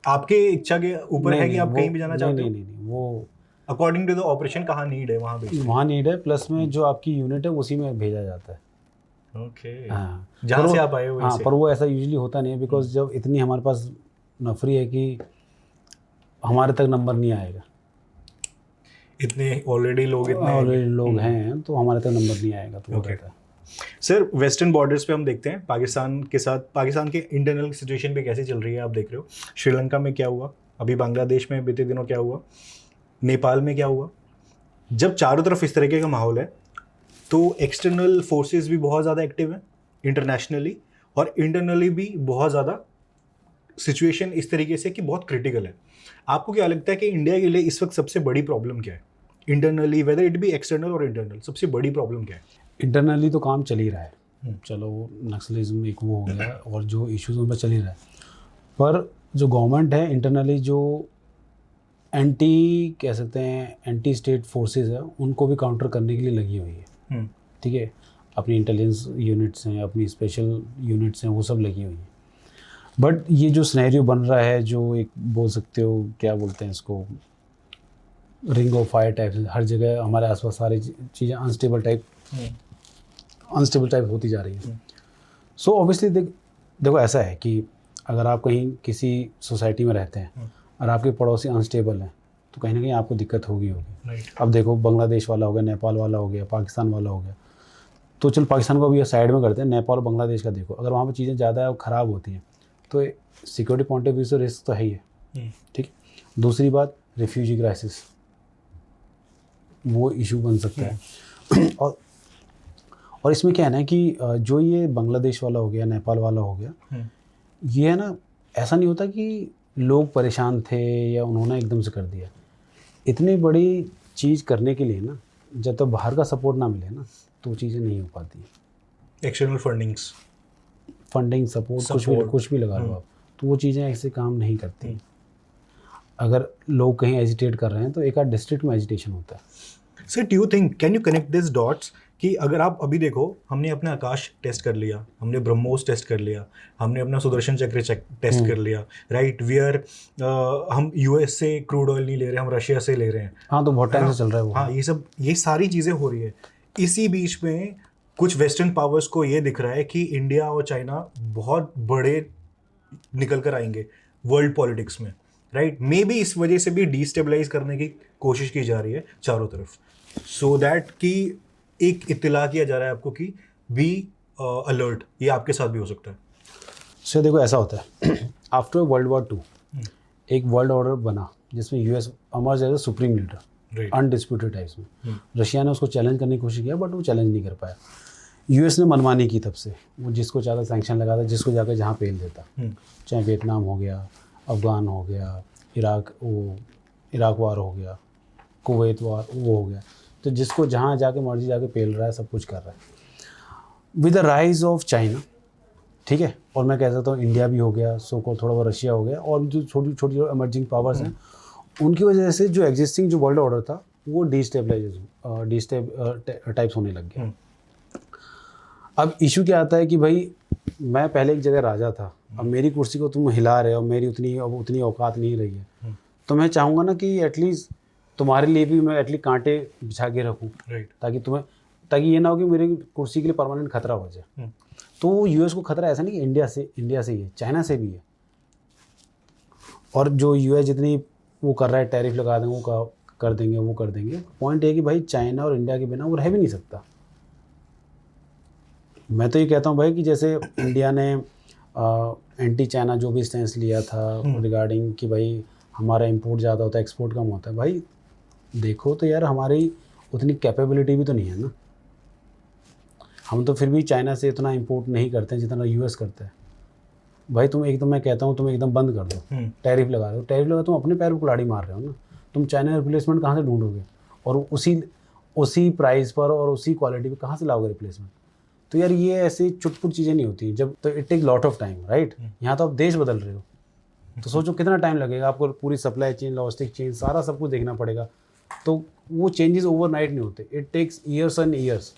आपके इच्छा के ऊपर है कि आप कहीं भी जाना चाहते हो? नहीं, वो अकॉर्डिंग टू द ऑपरेशन कहाँ नीड है वहाँ नीड है, प्लस में जो आपकी यूनिट है उसी में भेजा जाता है। ओके। हाँ, जहाँ से आप आए हो। हाँ, पर वो ऐसा यूजुअली होता नहीं है, बिकॉज जब इतनी हमारे पास नफरी है कि हमारे तक नंबर नहीं आएगा, इतने ऑलरेडी लोग हैं, तो हमारे तक नंबर नहीं आएगा, तो वो कहता है। सर, वेस्टर्न बॉर्डर्स पे हम देखते हैं पाकिस्तान के साथ, पाकिस्तान के इंटरनल सिचुएशन पे कैसे चल रही है आप देख रहे हो। श्रीलंका में क्या हुआ, अभी बांग्लादेश में बीते दिनों क्या हुआ, नेपाल में क्या हुआ। जब चारों तरफ इस तरीके का माहौल है, तो एक्सटर्नल फोर्सेस भी बहुत ज़्यादा एक्टिव हैं इंटरनेशनली, और इंटरनली भी बहुत ज़्यादा सिचुएशन इस तरीके से कि बहुत क्रिटिकल है। आपको क्या लगता है कि इंडिया के लिए इस वक्त सबसे बड़ी प्रॉब्लम क्या है internally, whether it be external और इंटरनल, सबसे बड़ी प्रॉब्लम क्या है? इंटरनली तो काम चल ही रहा है, चलो नक्सलिज्म एक वो हो गया और जो इश्यूज उन पर चल ही रहा है, पर जो गवर्नमेंट है इंटरनली जो एंटी कह सकते हैं एंटी स्टेट फोर्सेस है उनको भी काउंटर करने के लिए लगी हुई है। ठीक है, अपनी इंटेलिजेंस यूनिट्स हैं, अपनी स्पेशल यूनिट्स हैं, वो सब लगी हुई हैं। बट ये जो सिनेरियो बन रहा है, जो एक बोल सकते हो क्या बोलते हैं इसको, रिंग ऑफ फायर टाइप, हर जगह हमारे आसपास सारी चीज़ें अनस्टेबल टाइप होती जा रही है। सो ऑब्वियसली देखो ऐसा है कि अगर आप कहीं किसी सोसाइटी में रहते हैं और आपके पड़ोसी अनस्टेबल हैं तो कहीं ना कहीं आपको दिक्कत होगी। अब देखो बांग्लादेश वाला हो गया, नेपाल वाला हो गया, पाकिस्तान वाला हो गया, तो चल पाकिस्तान को अभी साइड में करते हैं, नेपाल और बांग्लादेश का देखो, अगर वहाँ पर चीज़ें ज़्यादा ख़राब होती हैं तो सिक्योरिटी पॉइंट ऑफ व्यू से रिस्क तो है ही है। ठीक, दूसरी बात रिफ्यूजी क्राइसिस, वो इशू बन सकता है। और इसमें क्या है ना कि जो ये बांग्लादेश वाला हो गया, नेपाल वाला हो गया, ये है ना, ऐसा नहीं होता कि लोग परेशान थे या उन्होंने एकदम से कर दिया। इतनी बड़ी चीज़ करने के लिए ना, जब तक बाहर का सपोर्ट ना मिले ना तो चीज़ें नहीं हो पाती। एक्सटर्नल फंडिंग सपोर्ट कुछ भी लगा लो आप, तो वो चीज़ें ऐसे काम नहीं करती। अगर लोग कहीं एजिटेट कर रहे हैं तो एक आध डिस्ट्रिक्ट में एजिटेशन होता है। Sir do you think, can you connect this dots कि अगर आप अभी देखो, हमने अपना आकाश टेस्ट कर लिया, हमने ब्रह्मोस टेस्ट कर लिया, हमने अपना सुदर्शन चक्र टेस्ट कर लिया, राइट, हम यूएस से क्रूड ऑयल नहीं ले रहे, हम रशिया से ले रहे हैं। हाँ, तो बहुत टाइम से चल रहा है वो। हाँ, ये सारी चीज़ें हो रही है। इसी बीच में कुछ वेस्टर्न पावर्स को ये दिख रहा है कि इंडिया और चाइना बहुत बड़े निकल कर आएंगे वर्ल्ड पॉलिटिक्स में, राइट। मे बी इस वजह से भी डिस्टेबलाइज करने की कोशिश की जा रही है चारों तरफ, सो दैट कि एक इत्तला किया जा रहा है आपको कि बी अलर्ट, ये आपके साथ भी हो सकता है। सो देखो ऐसा होता है, आफ्टर वर्ल्ड वॉर 2 एक वर्ल्ड ऑर्डर बना जिसमें US emerge as a supreme leader, undisputed types में। रशिया ने उसको चैलेंज करने की कोशिश किया बट वो चैलेंज नहीं कर पाया। यूएस ने मनमानी की, तब से वो जिसको चाहता सैंक्शन लगाता, जिसको जाकर जहाँ पेल देता, चाहे वियतनाम हो गया, अफ़गान हो गया, इराक वार हो गया, कुवैत वार वो हो गया, तो जिसको जहाँ जाके मर्जी जाके पेल रहा है, सब कुछ कर रहा है। With the rise of China, ठीक है, और मैं कह सकता हूँ इंडिया भी हो गया, सो को थोड़ा बहुत रशिया हो गया, और जो छोटी छोटी जो इमर्जिंग पावर्स हैं उनकी वजह से जो एग्जिस्टिंग जो वर्ल्ड ऑर्डर था वो टाइप्स होने लग गया। अब इशू क्या आता है कि भाई मैं पहले एक जगह राजा था, अब मेरी कुर्सी को तुम हिला रहे हो, मेरी उतनी औकात नहीं रही है, तो मैं चाहूँगा ना कि एटलीस्ट तुम्हारे लिए भी मैं एटलीस्ट कांटे बिछा के रखूँ, ताकि ये ना हो कि मेरी कुर्सी के लिए परमानेंट खतरा हो जाए। तो यूएस को खतरा ऐसा नहीं कि इंडिया से ही है, चाइना से भी है। और जो यूएस जितनी वो कर रहा है, टैरिफ लगा देंगे, वो कर देंगे। पॉइंट है कि भाई चाइना और इंडिया के बिना वो रह भी नहीं सकता। मैं तो ये कहता हूँ भाई कि जैसे इंडिया ने एंटी चाइना जो भी स्टैंस लिया था रिगार्डिंग कि भाई हमारा इंपोर्ट ज़्यादा होता है, एक्सपोर्ट कम होता है, भाई देखो तो यार हमारी उतनी कैपेबिलिटी भी तो नहीं है ना। हम तो फिर भी चाइना से इतना इंपोर्ट नहीं करते हैं जितना यूएस करता है। भाई मैं कहता हूँ तुम एकदम बंद कर दो, टैरिफ लगा रहे हो, तुम अपने पैर पर कुल्हाड़ी मार रहे हो ना। तुम चाइना रिप्लेसमेंट कहाँ से ढूंढोगे, और उसी प्राइस पर और उसी क्वालिटी पे कहाँ से लाओगे रिप्लेसमेंट? तो यार ये ऐसी चुटपुट चीज़ें नहीं होती जब, तो it take lot of time, right. यहाँ तो आप देश बदल रहे हो, तो सोचो कितना टाइम लगेगा आपको, पूरी सप्लाई चेन, लॉजिस्टिक चेन, सारा सब कुछ देखना पड़ेगा। तो वो चेंजेस ओवरनाइट नहीं होते, it takes years and years.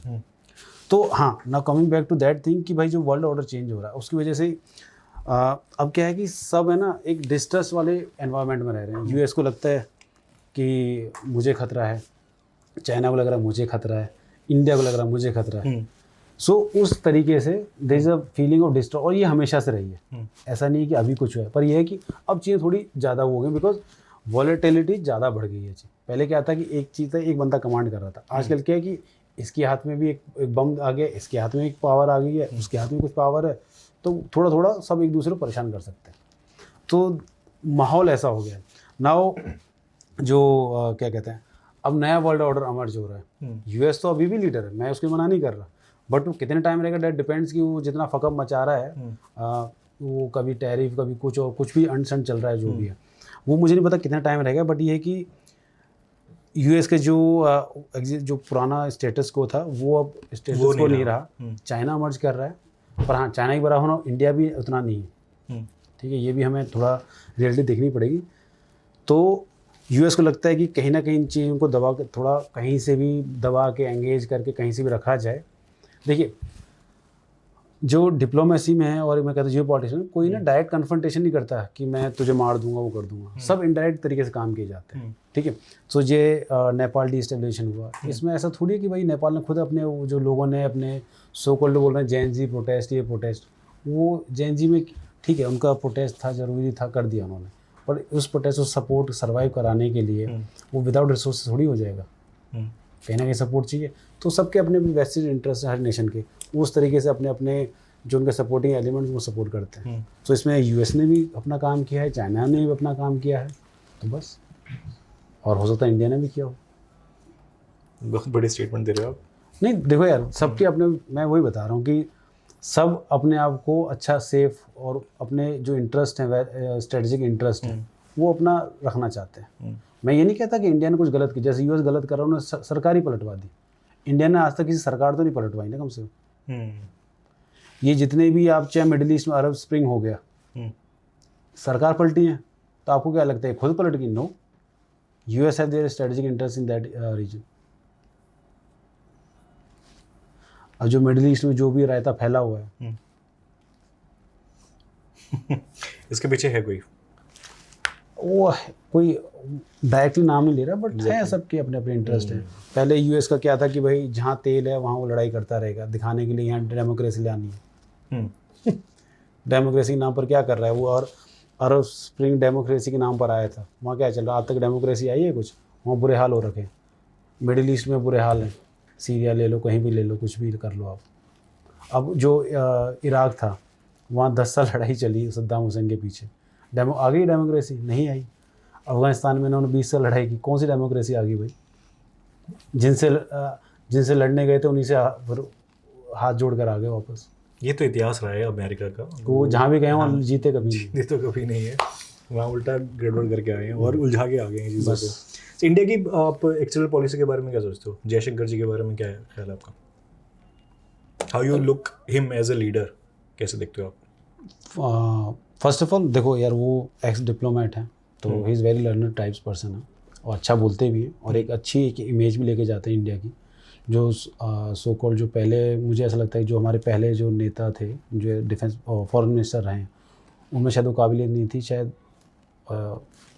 तो हाँ, now coming back to that thing कि भाई जो वर्ल्ड ऑर्डर चेंज हो रहा है उसकी वजह से अब क्या है कि सब है ना एक डिस्ट्रेस वाले एनवायरनमेंट में रह रहे हैं। यूएस को लगता है कि मुझे खतरा है, चाइना को लग रहा है मुझे खतरा है, इंडिया को लग रहा है मुझे खतरा है। सो उस तरीके से there is a feeling of distress, और ये हमेशा से रही है, ऐसा नहीं है कि अभी कुछ हुआ है, पर यह है कि अब चीज़ें थोड़ी ज़्यादा हो गई बिकॉज वॉलेटिलिटी ज़्यादा बढ़ गई है। पहले क्या था कि एक चीज़ था, एक बंदा कमांड कर रहा था, आजकल क्या है कि इसके हाथ में भी एक बम आ गया, इसके हाथ में एक पावर आ गई है, उसके हाथ में कुछ पावर है, तो थोड़ा थोड़ा सब एक दूसरे को परेशान कर सकते हैं। तो माहौल ऐसा हो गया। नाउ क्या कहते हैं, अब नया वर्ल्ड ऑर्डर अमर्ज हो रहा है। यूएस तो अभी भी लीडर है, मैं उसकी मना नहीं कर रहा, बट वो कितने टाइम रहेगा डेट डिपेंड्स कि वो जितना फकअप मचा रहा है वो कभी टैरिफ कभी कुछ और कुछ भी अनसन चल रहा है जो भी है वो मुझे नहीं पता कितना टाइम रहेगा। बट ये है कि यूएस के जो पुराना स्टेटस को था वो अब स्टेटस को नहीं रहा, चाइना मर्ज कर रहा है। पर हाँ, चाइना की बराबर होना इंडिया भी उतना नहीं है, ठीक है, ये भी हमें थोड़ा रियलिटी देखनी पड़ेगी। तो यूएस को लगता है कि कहीं ना कहीं इन चीज़ों को दबा के थोड़ा कहीं से भी दबा के एंगेज करके कहीं से भी रखा जाए। देखिए जो डिप्लोमेसी में है और मैं कहता हूँ जियो पॉलिटिक्स में कोई ना डायरेक्ट कन्फ्रंटेशन नहीं करता कि मैं तुझे मार दूंगा वो कर दूंगा, सब इनडायरेक्ट तरीके से काम किए जाते हैं, ठीक है। तो ये नेपाल डिस्टेब्लिशन हुआ, इसमें ऐसा थोड़ी है कि भाई नेपाल ने खुद अपने जो लोगों ने अपने सो कॉल्ड बोल रहे हैं जैन जी प्रोटेस्ट, ये प्रोटेस्ट, वो जैन जी में ठीक है उनका प्रोटेस्ट था, ज़रूरी था, कर दिया उन्होंने, पर उस प्रोटेस्ट को सपोर्ट सर्वाइव कराने के लिए वो विदाउट रिसोर्स थोड़ी हो जाएगा, कहीं ना कहीं सपोर्ट चाहिए। तो सबके अपने वेस्टेड इंटरेस्ट है हर नेशन के, उस तरीके से अपने अपने जो उनके सपोर्टिंग एलिमेंट्स वो सपोर्ट करते हैं। तो इसमें यूएस ने भी अपना काम किया है, चाइना ने भी अपना काम किया है, तो बस, और हो सकता है इंडिया ने भी किया हो। बहुत बड़ी स्टेटमेंट दे रहे हो आप। नहीं देखो यार, सबके अपने, मैं वही बता रहा हूँ कि सब अपने आप को अच्छा सेफ और अपने जो इंटरेस्ट हैं स्ट्रेटजिक इंटरेस्ट हैं वो अपना रखना चाहते हैं। मैं ये नहीं कहता कि इंडिया ने कुछ गलत किया, जैसे यूएस गलत कर रहा है उन्होंने सरकार ही पलटवा दी, इंडिया ने आज तक किसी सरकार तो नहीं पलटवाई ना कम से कम। ये जितने भी आप चाहे मिडिल ईस्ट में अरब स्प्रिंग हो गया, सरकार पलटी है, तो आपको क्या लगता है खुद पलट गई? No, US have their strategic interest in that region. अब जो मिडिल ईस्ट में जो भी रायता फैला हुआ है इसके पीछे है वो कोई डायरेक्टली नाम नहीं ले रहा, बट है सबके अपने अपने इंटरेस्ट है। पहले यूएस का क्या था कि भाई जहाँ तेल है वहाँ वो लड़ाई करता रहेगा, दिखाने के लिए यहाँ डेमोक्रेसी लानी है। डेमोक्रेसी के नाम पर क्या कर रहा है वो, और अरब स्प्रिंग डेमोक्रेसी के नाम पर आया था, वहाँ क्या चल रहा है? आज तक डेमोक्रेसी आई है कुछ? वहाँ बुरे हाल हो रखे, मिडिल ईस्ट में बुरे हाल हैं, सीरिया ले लो, कहीं भी ले लो, कुछ भी कर लो आप। अब जो इराक था वहाँ 10 साल लड़ाई चली सद्दाम हुसैन के पीछे, आ गई डेमोक्रेसी? नहीं आई। अफगानिस्तान में इन्होंने 20 साल लड़ाई की, कौन सी डेमोक्रेसी आ गई भाई? जिनसे लड़ने गए थे उन्हीं से हाथ जोड़ कर आ गए वापस। ये तो इतिहास रहा है अमेरिका का, वो जहाँ भी गए वहाँ जीते कभी नहीं। जीते तो कभी नहीं है, वहाँ उल्टा गड़बड़ करके आए हैं और उलझा के आ गए हैं चीज़ों को। इंडिया की आप एक्सटर्नल पॉलिसी के बारे में क्या सोचते हो? जयशंकर जी के बारे में क्या ख्याल है आपका? How you look him as a leader, कैसे देखते हो आप? फर्स्ट ऑफ ऑल देखो यार, वो एक्स डिप्लोमेट हैं, तो he is very learner types person है, और अच्छा बोलते भी हैं, और एक अच्छी इमेज भी लेके जाते हैं इंडिया की। जो सो कॉल्ड जो पहले, मुझे ऐसा लगता है जो हमारे पहले जो नेता थे, जो डिफेंस फॉरेन मिनिस्टर रहे, उनमें शायद वो काबिलियत नहीं थी, शायद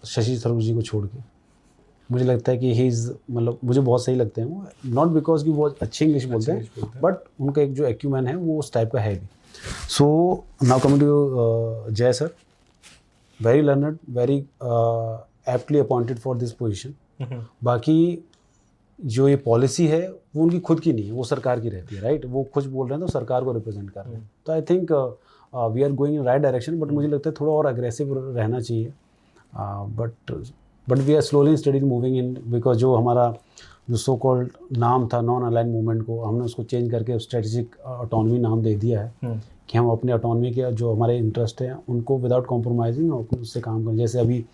शशि थरूर जी को छोड़ के। मुझे लगता है कि ही इज़, मतलब मुझे बहुत सही लगते हैं वो, नॉट बिकॉज कि वो अच्छी इंग्लिश बोलते हैं, बट उनका एक जो एक्यूमेन है वो उस टाइप का है भी। सो नाउ कमिंग टू जय sir, very learned, very aptly appointed for this position. बाकी जो ये पॉलिसी है वो उनकी खुद की नहीं है, वो सरकार की रहती है, राइट? वो कुछ बोल रहे हैं तो सरकार को रिप्रेजेंट कर रहे हैं। तो I think we are going in right direction, but मुझे लगता है थोड़ा और अग्रेसिव रहना चाहिए। But we are slowly study moving in, because जो हमारा जो सो कॉल्ड नाम था नॉन अलाइन मूवमेंट को, हमने उसको चेंज करके स्ट्रेटेजिक ऑटोनॉमी नाम दे दिया है कि हम अपने ऑटोनॉमी के जो हमारे इंटरेस्ट हैं उनको विदाउट कॉम्प्रोमाइजिंग उससे काम करें। जैसे अभी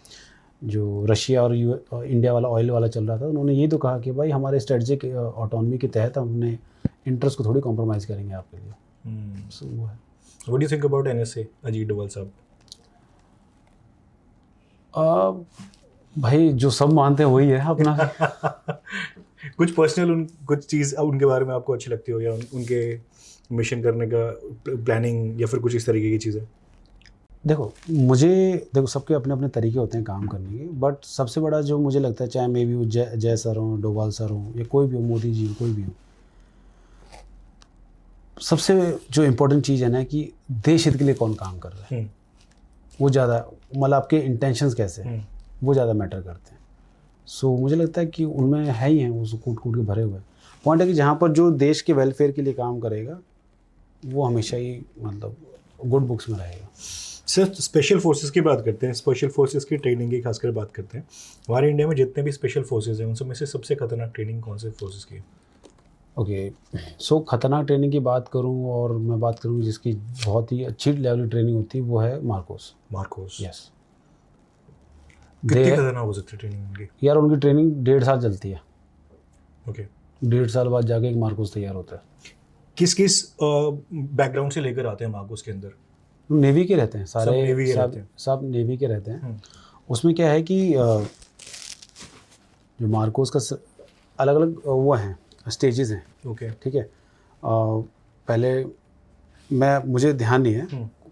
जो रशिया और इंडिया वाला ऑयल वाला चल रहा था, उन्होंने ये तो कहा कि भाई हमारे स्ट्रेटेजिक ऑटोनॉमी के तहत हम अपने इंटरेस्ट को थोड़ी कॉम्प्रोमाइज़ करेंगे आपके लिए। सो वो है। What do you think about NSA, Ajit Doval साहब? भाई जो सब मानते हैं वही है अपना। कुछ पर्सनल कुछ चीज़ उनके बारे में आपको अच्छी लगती हो, या उनके मिशन करने का प्लानिंग, या फिर कुछ इस तरीके की चीज़ें? देखो सबके अपने अपने तरीके होते हैं काम करने के, बट सबसे बड़ा जो मुझे लगता है, चाहे मे भी वो जय सर हों, डोभाल सर हों, या कोई भी हो, मोदी जी हो, कोई भी हो, सबसे जो इम्पोर्टेंट चीज़ है ना कि देश हित के लिए कौन काम कर रहा है, वो ज़्यादा, मतलब आपके इंटेंशंस कैसे हैं वो ज़्यादा मैटर करते हैं। सो मुझे लगता है कि उनमें है ही हैं, वो कूट कूट के भरे हुए हैं। पॉइंट है कि जहाँ पर जो देश के वेलफेयर के लिए काम करेगा वो हमेशा ही मतलब गुड बुक्स में रहेगा। सर स्पेशल फोर्सेस की बात करते हैं, स्पेशल फोर्सेस की ट्रेनिंग की खासकर बात करते हैं। हमारे इंडिया में जितने भी स्पेशल फोर्सेस हैं उन सब में से सबसे खतरनाक ट्रेनिंग कौन से फोर्सेस की है? ओके, सो खतरनाक ट्रेनिंग की बात करूं और मैं बात करूं जिसकी बहुत ही अच्छी लेवल की ट्रेनिंग होती है, वो है मार्कोस। मार्कोस यस, कितनी खतरनाक हो सकती है ट्रेनिंग उनकी? यार उनकी ट्रेनिंग 1.5 साल चलती है। ओके 1.5 साल बाद जाके एक मार्कोस तैयार होता है। किस किस बैकग्राउंड से लेकर आते हैं मार्कोस के अंदर? नेवी के रहते हैं सारे, सब नेवी के रहते हैं? सब नेवी के रहते हैं। उसमें क्या है कि जो मार्कोस का अलग अलग वो हैं, स्टेजेस हैं। ओके ठीक है, पहले मुझे ध्यान नहीं है,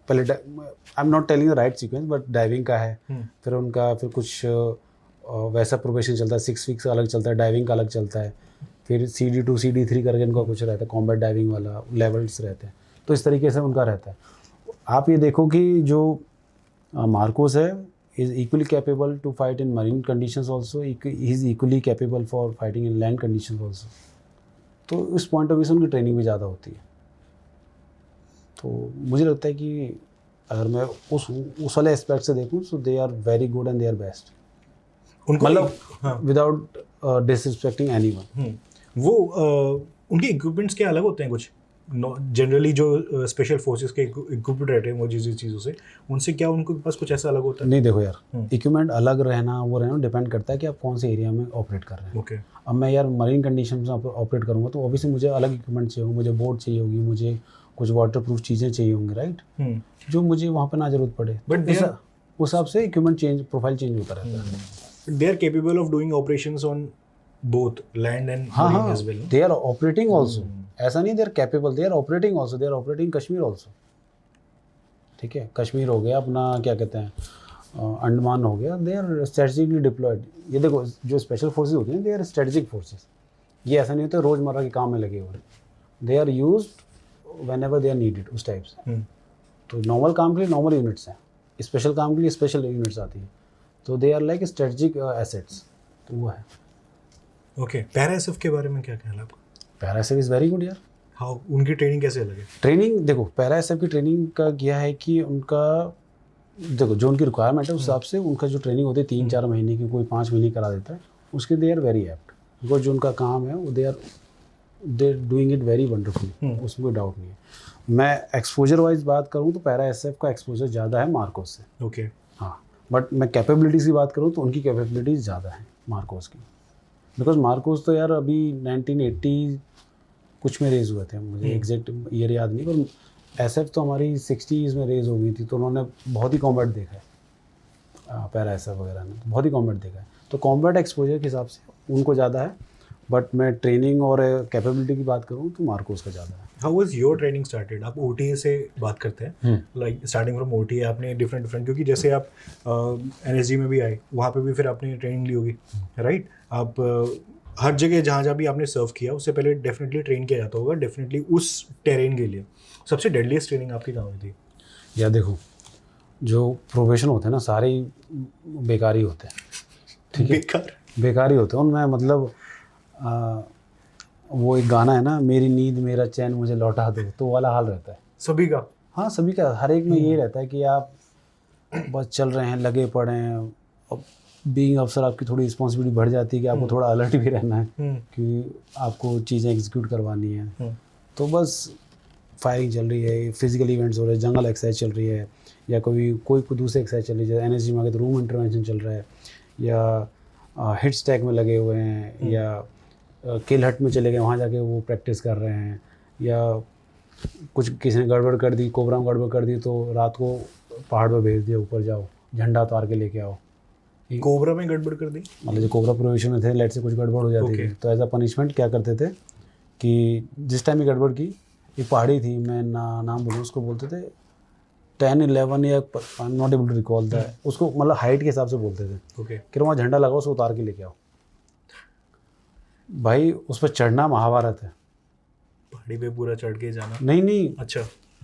पहले आई am not telling the right sequence, but diving का है, फिर उनका फिर कुछ वैसा प्रोबेशन चलता है, 6 वीक्स का अलग चलता है, डाइविंग का अलग चलता है, फिर CD2 CD3 करके इनका कुछ रहता है, कॉम्बैट डाइविंग वाला लेवल्स रहते हैं। तो इस तरीके से उनका रहता है। आप ये देखो कि जो मार्कोस है is equally capable to fight in marine conditions also, he is equally capable for fighting in land conditions also। तो इस पॉइंट ऑफ व्यू से उनकी ट्रेनिंग भी ज़्यादा होती है। तो मुझे लगता है कि अगर मैं उस वाले एस्पेक्ट से देखूं, so they are very good and they are best, मतलब विदाउट डिसरिस्पेक्टिंग एनीवन। वो उनके इक्विपमेंट्स क्या अलग होते हैं कुछ? जनरली जो स्पेशल फोर्सेस के इक्विपमेंट रहते हैं वो जिस चीज़ों से, उनसे क्या उनके पास कुछ ऐसा अलग होता है? नहीं देखो यार, इक्विपमेंट अलग रहना वो रहना डिपेंड करता है कि आप कौन से एरिया में ऑपरेट कर रहे हैं। ओके अब मैं यार मरीन कंडीशन में ऑपरेट करूँगा तो ऑब्वियसली मुझे अलग इक्विपमेंट चाहिए होगा, मुझे बोट चाहिए होगी, मुझे कुछ वाटर प्रूफ चीज़ें चाहिए होंगी, राइट, जो मुझे वहाँ पर ना जरूरत पड़े। बट उस हिसाब से इक्विपमेंट चेंज, प्रोफाइल चेंज होता रहता है। They are capable of doing operations on both land and marine as well. They are operating also, ऐसा नहीं they are capable, they are operating also, they are operating Kashmir also. ठीक है, कश्मीर हो गया अपना, क्या कहते हैं, अंडमान हो गया, दे आर स्ट्रेटजिकली डिप्लॉयड। ये देखो जो स्पेशल फोर्सेज होती हैं, दे आर स्ट्रेटजिक फोर्सेज। ये ऐसा नहीं होता रोज़मर्रा के काम में लगे हुए, they are used whenever they are needed, उस टाइप से। तो नॉर्मल काम के लिए नॉर्मल यूनिट्स हैं, स्पेशल काम के लिए स्पेशल यूनिट्स आती हैं, तो they are like strategic assets. तो वो है। ओके, पैरा एसएफ के बारे में क्या ख्याल है आपका? Para SF is very good यार। हाउ, उनकी ट्रेनिंग कैसे अलग है? ट्रेनिंग देखो, पैरा एसएफ की ट्रेनिंग का क्या है कि उनका देखो जो उनकी रिक्वायरमेंट है उस हिसाब से उनका जो ट्रेनिंग होती है 3-4 महीने की, कोई 5 महीने करा देता है, उसके they are very apt, because जो उनका काम है वो they are doing it very wonderfully, उसमें कोई डाउट नहीं है। मैं एक्सपोजर वाइज बात करूँ तो पैरा एसएफ का एक्सपोजर ज़्यादा है मार्कोस से। ओके हाँ, बट मैं कैपेबिलिटीज़ की बात करूँ तो उनकी कैपेबिलिटीज़ ज़्यादा है मार्कोस की, बिकॉज मार्कोस तो यार अभी 1980 कुछ में रेज हुए थे, मुझे एग्जैक्ट ईयर याद नहीं, पर एसएफ तो हमारी 60s में रेज हो गई थी, तो उन्होंने बहुत ही कॉम्बैट देखा है। पैरा एसएफ वगैरह ने तो बहुत ही कॉम्बैट देखा है, तो कॉम्बैट एक्सपोजर के हिसाब से उनको ज़्यादा है। बट मैं ट्रेनिंग और कैपेबिलिटी की बात करूँ तो मार्कोस का ज़्यादा है। How was your training started? आप ओटीए से बात करते हैं, लाइक स्टार्टिंग फ्रॉम ओटीए आपने डिफरेंट, क्योंकि जैसे आप एनएसजी में भी आए, वहाँ पे भी फिर आपने ट्रेनिंग ली होगी, राइट? आप हर जगह जहाँ भी आपने सर्व किया उससे पहले डेफिनेटली ट्रेन किया जाता होगा, डेफिनेटली उस टेरेन के लिए। सबसे डेडलीस्ट ट्रेनिंग आपकी कहाँ हुई थी? या देखो, जो प्रोफेशन होते हैं ना सारे बेकार ही होते हैं, ठीक है, बेकार ही होते हैं उनमें, मतलब वो एक गाना है ना, मेरी नींद मेरा चैन मुझे लौटा दो, तो वाला हाल रहता है सभी का। हाँ, सभी का, हर एक में ये रहता है कि आप बस चल रहे हैं, लगे पड़े हैं। अब बीइंग अफसर आपकी थोड़ी रिस्पॉन्सिबिलिटी बढ़ जाती है कि आपको थोड़ा अलर्ट भी रहना है कि आपको चीज़ें एग्जीक्यूट करवानी है। तो बस फायरिंग चल रही है, फिजिकल इवेंट्स हो रहे हैं, जंगल एक्सरसाइज चल रही है, या कोई दूसरी एक्सरसाइज चल रही है, एनएसजी में आगे तो रूम इंटरवेंशन चल रहा है, या हिट स्टैक में लगे हुए हैं, या किल हट में चले गए, वहाँ जाके वो प्रैक्टिस कर रहे हैं, या कुछ किसी ने गड़बड़ कर दी, कोबरा में गड़बड़ कर दी तो रात को पहाड़ पर भेज दिया, ऊपर जाओ झंडा उतार के लेके आओ। कोबरा में गड़बड़ कर दी मतलब जो कोबरा प्रोविजन में थे, लेट से कुछ गड़बड़ हो जाती थी, तो एज अ पनिशमेंट क्या करते थे कि जिस टाइम ये गड़बड़ की, एक पहाड़ी थी, मैं नाम बोलूँ, उसको बोलते थे 10-11 या I am not able to recall the, उसको मतलब हाइट के हिसाब से बोलते थे कि वहाँ झंडा लगाओ, उसको उतार के लेके आओ। भाई उस पर चढ़ना महाभारत है, पहाड़ी पे पूरा चढ़ के जाना। नहीं अच्छा,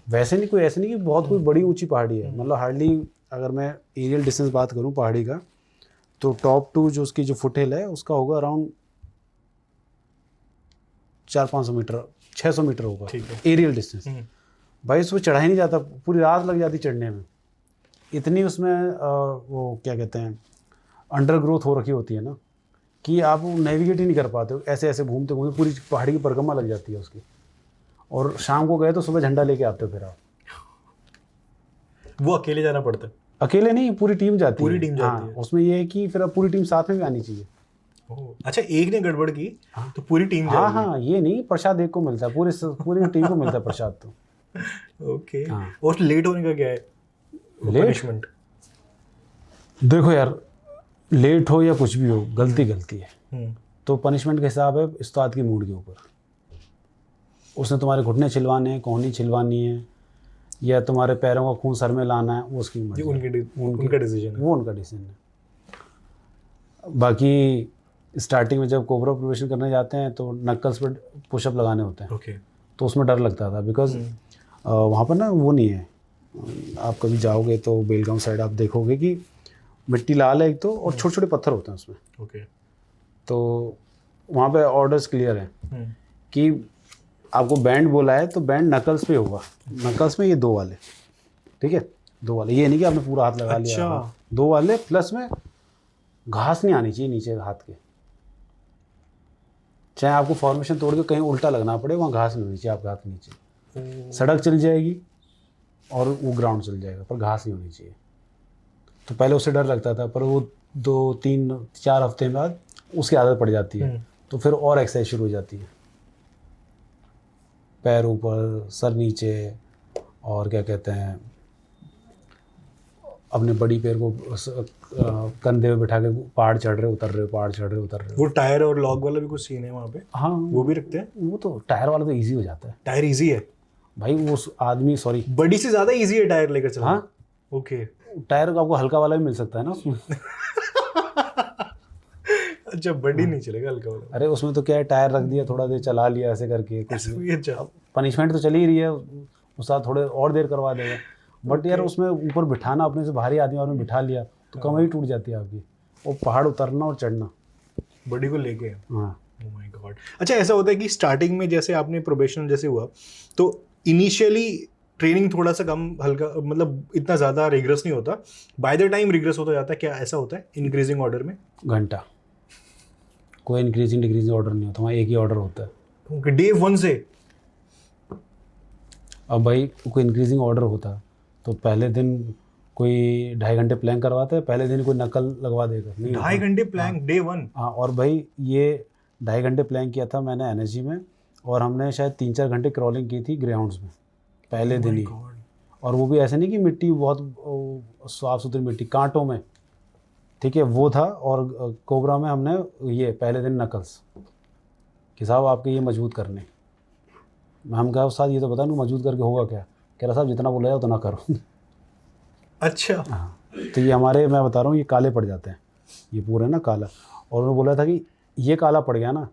वैसे नहीं, कोई ऐसे नहीं कि बहुत कोई बड़ी ऊंची पहाड़ी है, मतलब हार्डली, अगर मैं एरियल डिस्टेंस बात करूं पहाड़ी का, तो टॉप टू जो उसकी जो फुट हिल है उसका होगा अराउंड 400-500 मीटर, 600 मीटर होगा एरियल डिस्टेंस। भाई उसमें चढ़ा ही नहीं जाता, पूरी रात लग जाती चढ़ने में, इतनी उसमें वो क्या कहते हैं, अंडर ग्रोथ हो रखी होती है ना, कि आप नेविगेट ही नहीं कर पाते हो, ऐसे ऐसे घूमते घूमते पूरी पहाड़ी की परिक्रमा लग जाती है उसकी। और शाम को गए तो सुबह झंडा लेके आते हो फिर आप। वो अकेले जाना पड़ता है? अकेले नहीं, पूरी टीम जाती है। पूरी टीम जाती हाँ, है। उसमें ये है कि फिर अब पूरी टीम साथ में भी आनी चाहिए। अच्छा, एक ने गड़बड़ की तो पूरी टीम हाँ जाएगी? हाँ, ये नहीं प्रसाद एक को मिलता है, पूरी टीम को मिलता है प्रसाद। तो ओके। हाँ। और लेट होने का क्या है पनिशमेंट? देखो यार, लेट हो या कुछ भी हो, गलती गलती है। तो पनिशमेंट का हिसाब है उस्ताद की मूड के ऊपर। उसने तुम्हारे घुटने छिलवाने हैं, कोहनी छिलवानी है, या तुम्हारे पैरों का खून सर में लाना है, वो उसकी मर्जी है। उनका डिसीजन है। वो उनका डिसीजन है। बाकी स्टार्टिंग में जब कोबरा प्रोबेशन करने जाते हैं तो नक्कल्स पर पुशअप लगाने होते हैं। ओके। तो उसमें डर लगता था, बिकॉज वहाँ पर ना वो नहीं है। आप कभी जाओगे तो बेलगांव साइड आप देखोगे कि मिट्टी लाल है एक तो, और छोटे छोटे पत्थर होते हैं उसमें। ओके। तो वहाँ पे ऑर्डर्स क्लियर हैं कि आपको बैंड बोला है तो बैंड नकल्स पे होगा। नकल्स में ये 2 वाले, ठीक है, 2 वाले। ये नहीं कि आपने पूरा हाथ लगा लिया। हाँ, 2 वाले, प्लस में घास नहीं आनी चाहिए नीचे हाथ के। चाहे आपको फॉर्मेशन तोड़ के कहीं उल्टा लगना पड़े, वहाँ घास नहीं होनी चाहिए आपके हाथ के नीचे। सड़क चल जाएगी और वो ग्राउंड चल जाएगा, पर घास नहीं होनी चाहिए। तो पहले उससे डर लगता था, पर वो 2, 3, 4 हफ्ते बाद उसकी आदत पड़ जाती है। तो फिर और एक्सरसाइज शुरू हो जाती है। पैर ऊपर, सर नीचे, और क्या कहते हैं, अपने बड़ी पैर को कंधे पे बिठा के पहाड़ चढ़ रहे उतर रहे, पहाड़ चढ़ रहे उतर रहे। वो टायर और लॉग वाला भी कुछ सीन है वहाँ पे? हाँ, वो भी रखते हैं? वो तो टायर वाला तो इजी हो जाता है। टायर इजी है भाई, वो आदमी, सॉरी, बड़ी से ज़्यादा इजी है टायर लेकर चलना? हाँ। ओके। टायर का आपको हल्का वाला भी मिल सकता है ना उसमें। अच्छा, बड़ी नहीं चलेगा, हल्का वाला? अरे उसमें तो क्या है, टायर रख दिया, थोड़ा देर चला लिया ऐसे करके, कुछ पनिशमेंट तो चली ही रही है, उस्ताद थोड़े और देर करवा देगा। बट यार उसमें ऊपर बिठाना, अपने से भारी आदमी आपने बिठा लिया तो कमर ही टूट जाती है आपकी। वो पहाड़ उतरना और चढ़ना बड़ी को लेके। हाँ। Oh my God. अच्छा, ऐसा होता है कि स्टार्टिंग में जैसे आपने प्रोबेशनल जैसे हुआ तो इनिशियली ट्रेनिंग थोड़ा सा कम, हल्का, मतलब इतना ज़्यादा रिग्रेस नहीं होता, बाय द टाइम रिग्रेस होता जाता है, क्या ऐसा होता है इंक्रीजिंग ऑर्डर में? घंटा, कोई इंक्रीजिंग डिक्रीजिंग ऑर्डर नहीं होता, वहाँ एक ही ऑर्डर होता है डे 1 से। अब भाई कोई इंक्रीजिंग ऑर्डर होता तो पहले दिन कोई 2.5 घंटे प्लैंक करवाता है, पहले दिन कोई नकल लगवा देगा। 2.5 घंटे प्लैंक डे 1? हाँ, और भाई ये 2.5 घंटे प्लैंक किया था मैंने एनर्जी में, और हमने शायद 3-4 घंटे क्रॉलिंग की थी ग्रेहाउंड्स में पहले दिन ही। और वो भी ऐसे नहीं कि मिट्टी बहुत साफ सुथरी मिट्टी, कांटों में, ठीक है, वो था। और कोबरा में हमने ये पहले दिन नकल्स कि साहब आपके ये मजबूत करने। हम कहा उस्ताद ये तो बता नहीं मजबूत करके होगा क्या? कह रहा साहब जितना बोला जाए उतना करो। अच्छा। हाँ, तो ये हमारे, मैं बता रहा हूँ, ये काले पड़ जाते हैं, ये पूरे ना काला। और उन्होंने बोला था कि ये काला पड़ गया ना,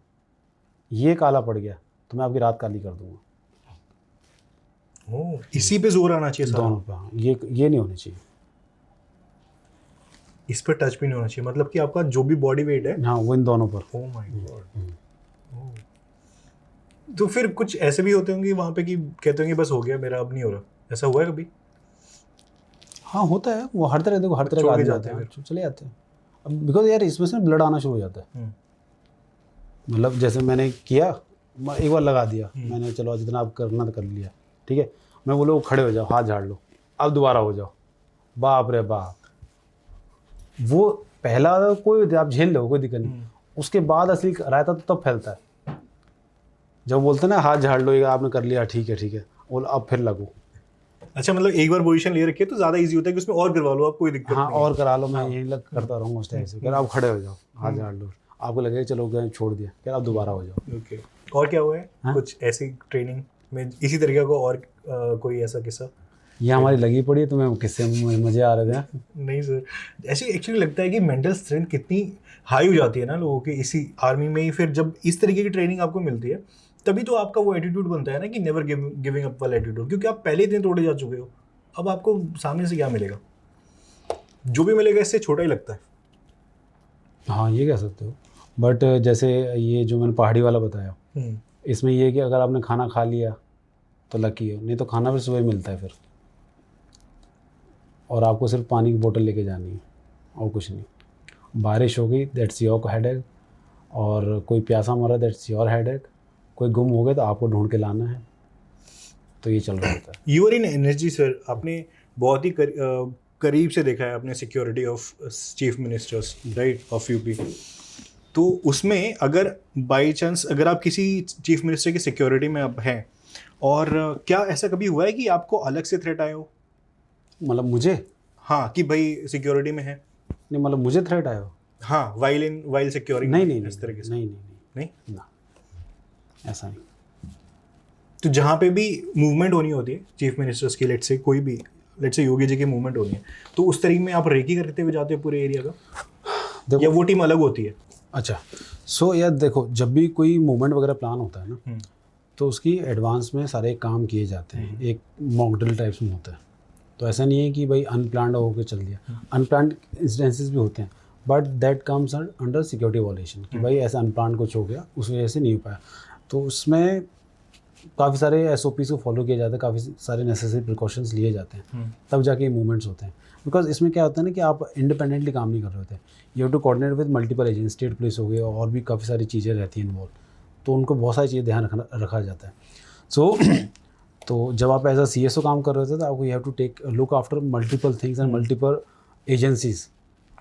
ये काला पड़ गया तो मैं आपकी रात काली कर दूंगा। इसी पे जोर आना चाहिए दोनों पे। हाँ, ये नहीं होनी चाहिए, इस पे टच भी नहीं होना चाहिए, मतलब कि आपका जो भी बॉडी वेट है। हाँ, वो इन दोनों पर। Oh my God. तो फिर कुछ ऐसे भी होते होंगे वहाँ पे कि कहते होंगे बस हो गया मेरा, अब नहीं हो रहा, ऐसा हुआ है कभी? हाँ, होता है, वो हर तरह, देखो हर तरह का आदमी जाते हैं, चले जाते हैं। अब बिकॉज यार इसमें से ब्लड आना शुरू हो जाता है। मतलब जैसे मैंने किया, एक बार लगा दिया मैंने, चलो जितना आप करना तो कर लिया, ठीक है। मैं बोलो खड़े हो जाओ, हाथ झाड़ लो, अब दोबारा हो जाओ, बाप रे बाप। वो पहला कोई आप झेल लो, कोई दिक्कत नहीं, उसके बाद असली रायता तो तब फैलता है जब बोलते हैं ना हाथ झाड़ लो, ये आपने कर लिया, ठीक है ठीक है, और अब फिर लगो। अच्छा, मतलब एक बार पोजीशन ले रखी है तो ज़्यादा इजी होता है कि उसमें और करवा लो आप, कोई दिक्कत हाँ, नहीं। और करा लो, मैं यही करता रहूँगा उस टाइम से। कह आप खड़े हो जाओ, हाथ झाड़ लो, आपको लगेगा चलो गए छोड़ दिया, कह आप दोबारा हो जाओ। ओके। और क्या हुआ है? कुछ ऐसी ट्रेनिंग में इसी तरीके को और कोई ऐसा किस्सा? ये हमारी लगी पड़ी है, तुम्हें किससे मजे आ रहे थे? नहीं सर, ऐसे एक्चुअली लगता है कि मेंटल स्ट्रेंथ कितनी हाई हो जाती है ना लोगों की इसी आर्मी में ही। फिर जब इस तरीके की ट्रेनिंग आपको मिलती है तभी तो आपका वो एटीट्यूड बनता है ना कि नेवर गिविंग अप वाला एटीट्यूड, क्योंकि आप पहले दिन तोड़े जा चुके हो। अब आपको सामने से क्या मिलेगा? जो भी मिलेगा इससे छोटा ही लगता है। हाँ, ये कह सकते हो। बट जैसे ये जो मैंने पहाड़ी वाला बताया, इसमें ये है कि अगर आपने खाना खा लिया तो लकी हो, नहीं तो खाना फिर सुबह मिलता है फिर। और आपको सिर्फ पानी की बोतल लेके जानी है और कुछ नहीं। बारिश हो गई, दैट्स योर हेडेक। और कोई प्यासा मरा दैट्स योर हेडेक, कोई गुम हो गया तो आपको ढूंढ के लाना है, तो ये चल रहा होता है। You are in energy sir, आपने बहुत ही करीब से देखा है अपने security of chief ministers right of UP. तो उसमें अगर बाई चांस अगर आप किसी चीफ मिनिस्टर की सिक्योरिटी में अब हैं, और क्या ऐसा कभी हुआ है कि आपको अलग से थ्रेट आए हो? मतलब मुझे? हाँ, कि भाई सिक्योरिटी में है। नहीं मतलब मुझे थ्रेट आया हो? हाँ, वाइल सिक्योरिटी। नहीं इस तरीके से नहीं नहीं। ऐसा नहीं। तो जहाँ पे भी मूवमेंट होनी होती है चीफ मिनिस्टर्स की, लेट्स से कोई भी, लेट्स से योगी जी की मूवमेंट होनी है, तो उस तरीके में आप रेकी करते हुए जाते हो पूरे एरिया का, या वो टीम अलग होती है? अच्छा, सो यार देखो, जब भी कोई मूवमेंट वगैरह प्लान होता है ना, तो उसकी एडवांस में सारे काम किए जाते हैं, एक मॉक ड्रिल टाइप्स में होता है। तो ऐसा नहीं है कि भाई अनप्लान्ड होकर चल दिया, अनप्लान्ड इंसिडेंसेस भी होते हैं, but that comes under security वॉलेशन, कि भाई ऐसा अनप्लान्ड कुछ हो गया, उस वजह से नहीं हो पाया। तो उसमें काफ़ी सारे SOPs को फॉलो किया जाता है, काफ़ी सारे नेसेसरी प्रिकॉशंस लिए जाते हैं, तब जाके ये मूवमेंट्स होते हैं। बिकॉज इसमें क्या होता है ना कि आप इंडिपेंडेंटली काम नहीं कर रहे होते, you have to coordinate with multiple agency, state police हो गई और भी काफ़ी सारी चीज़ें रहती हैं इन्वॉल्व, तो उनको बहुत सारी चीज़ें ध्यान रखा जाता है। सो तो जब आप एज अ CSO काम कर रहे होते हैं तो आपको you have to take look after multiple things and multiple agencies,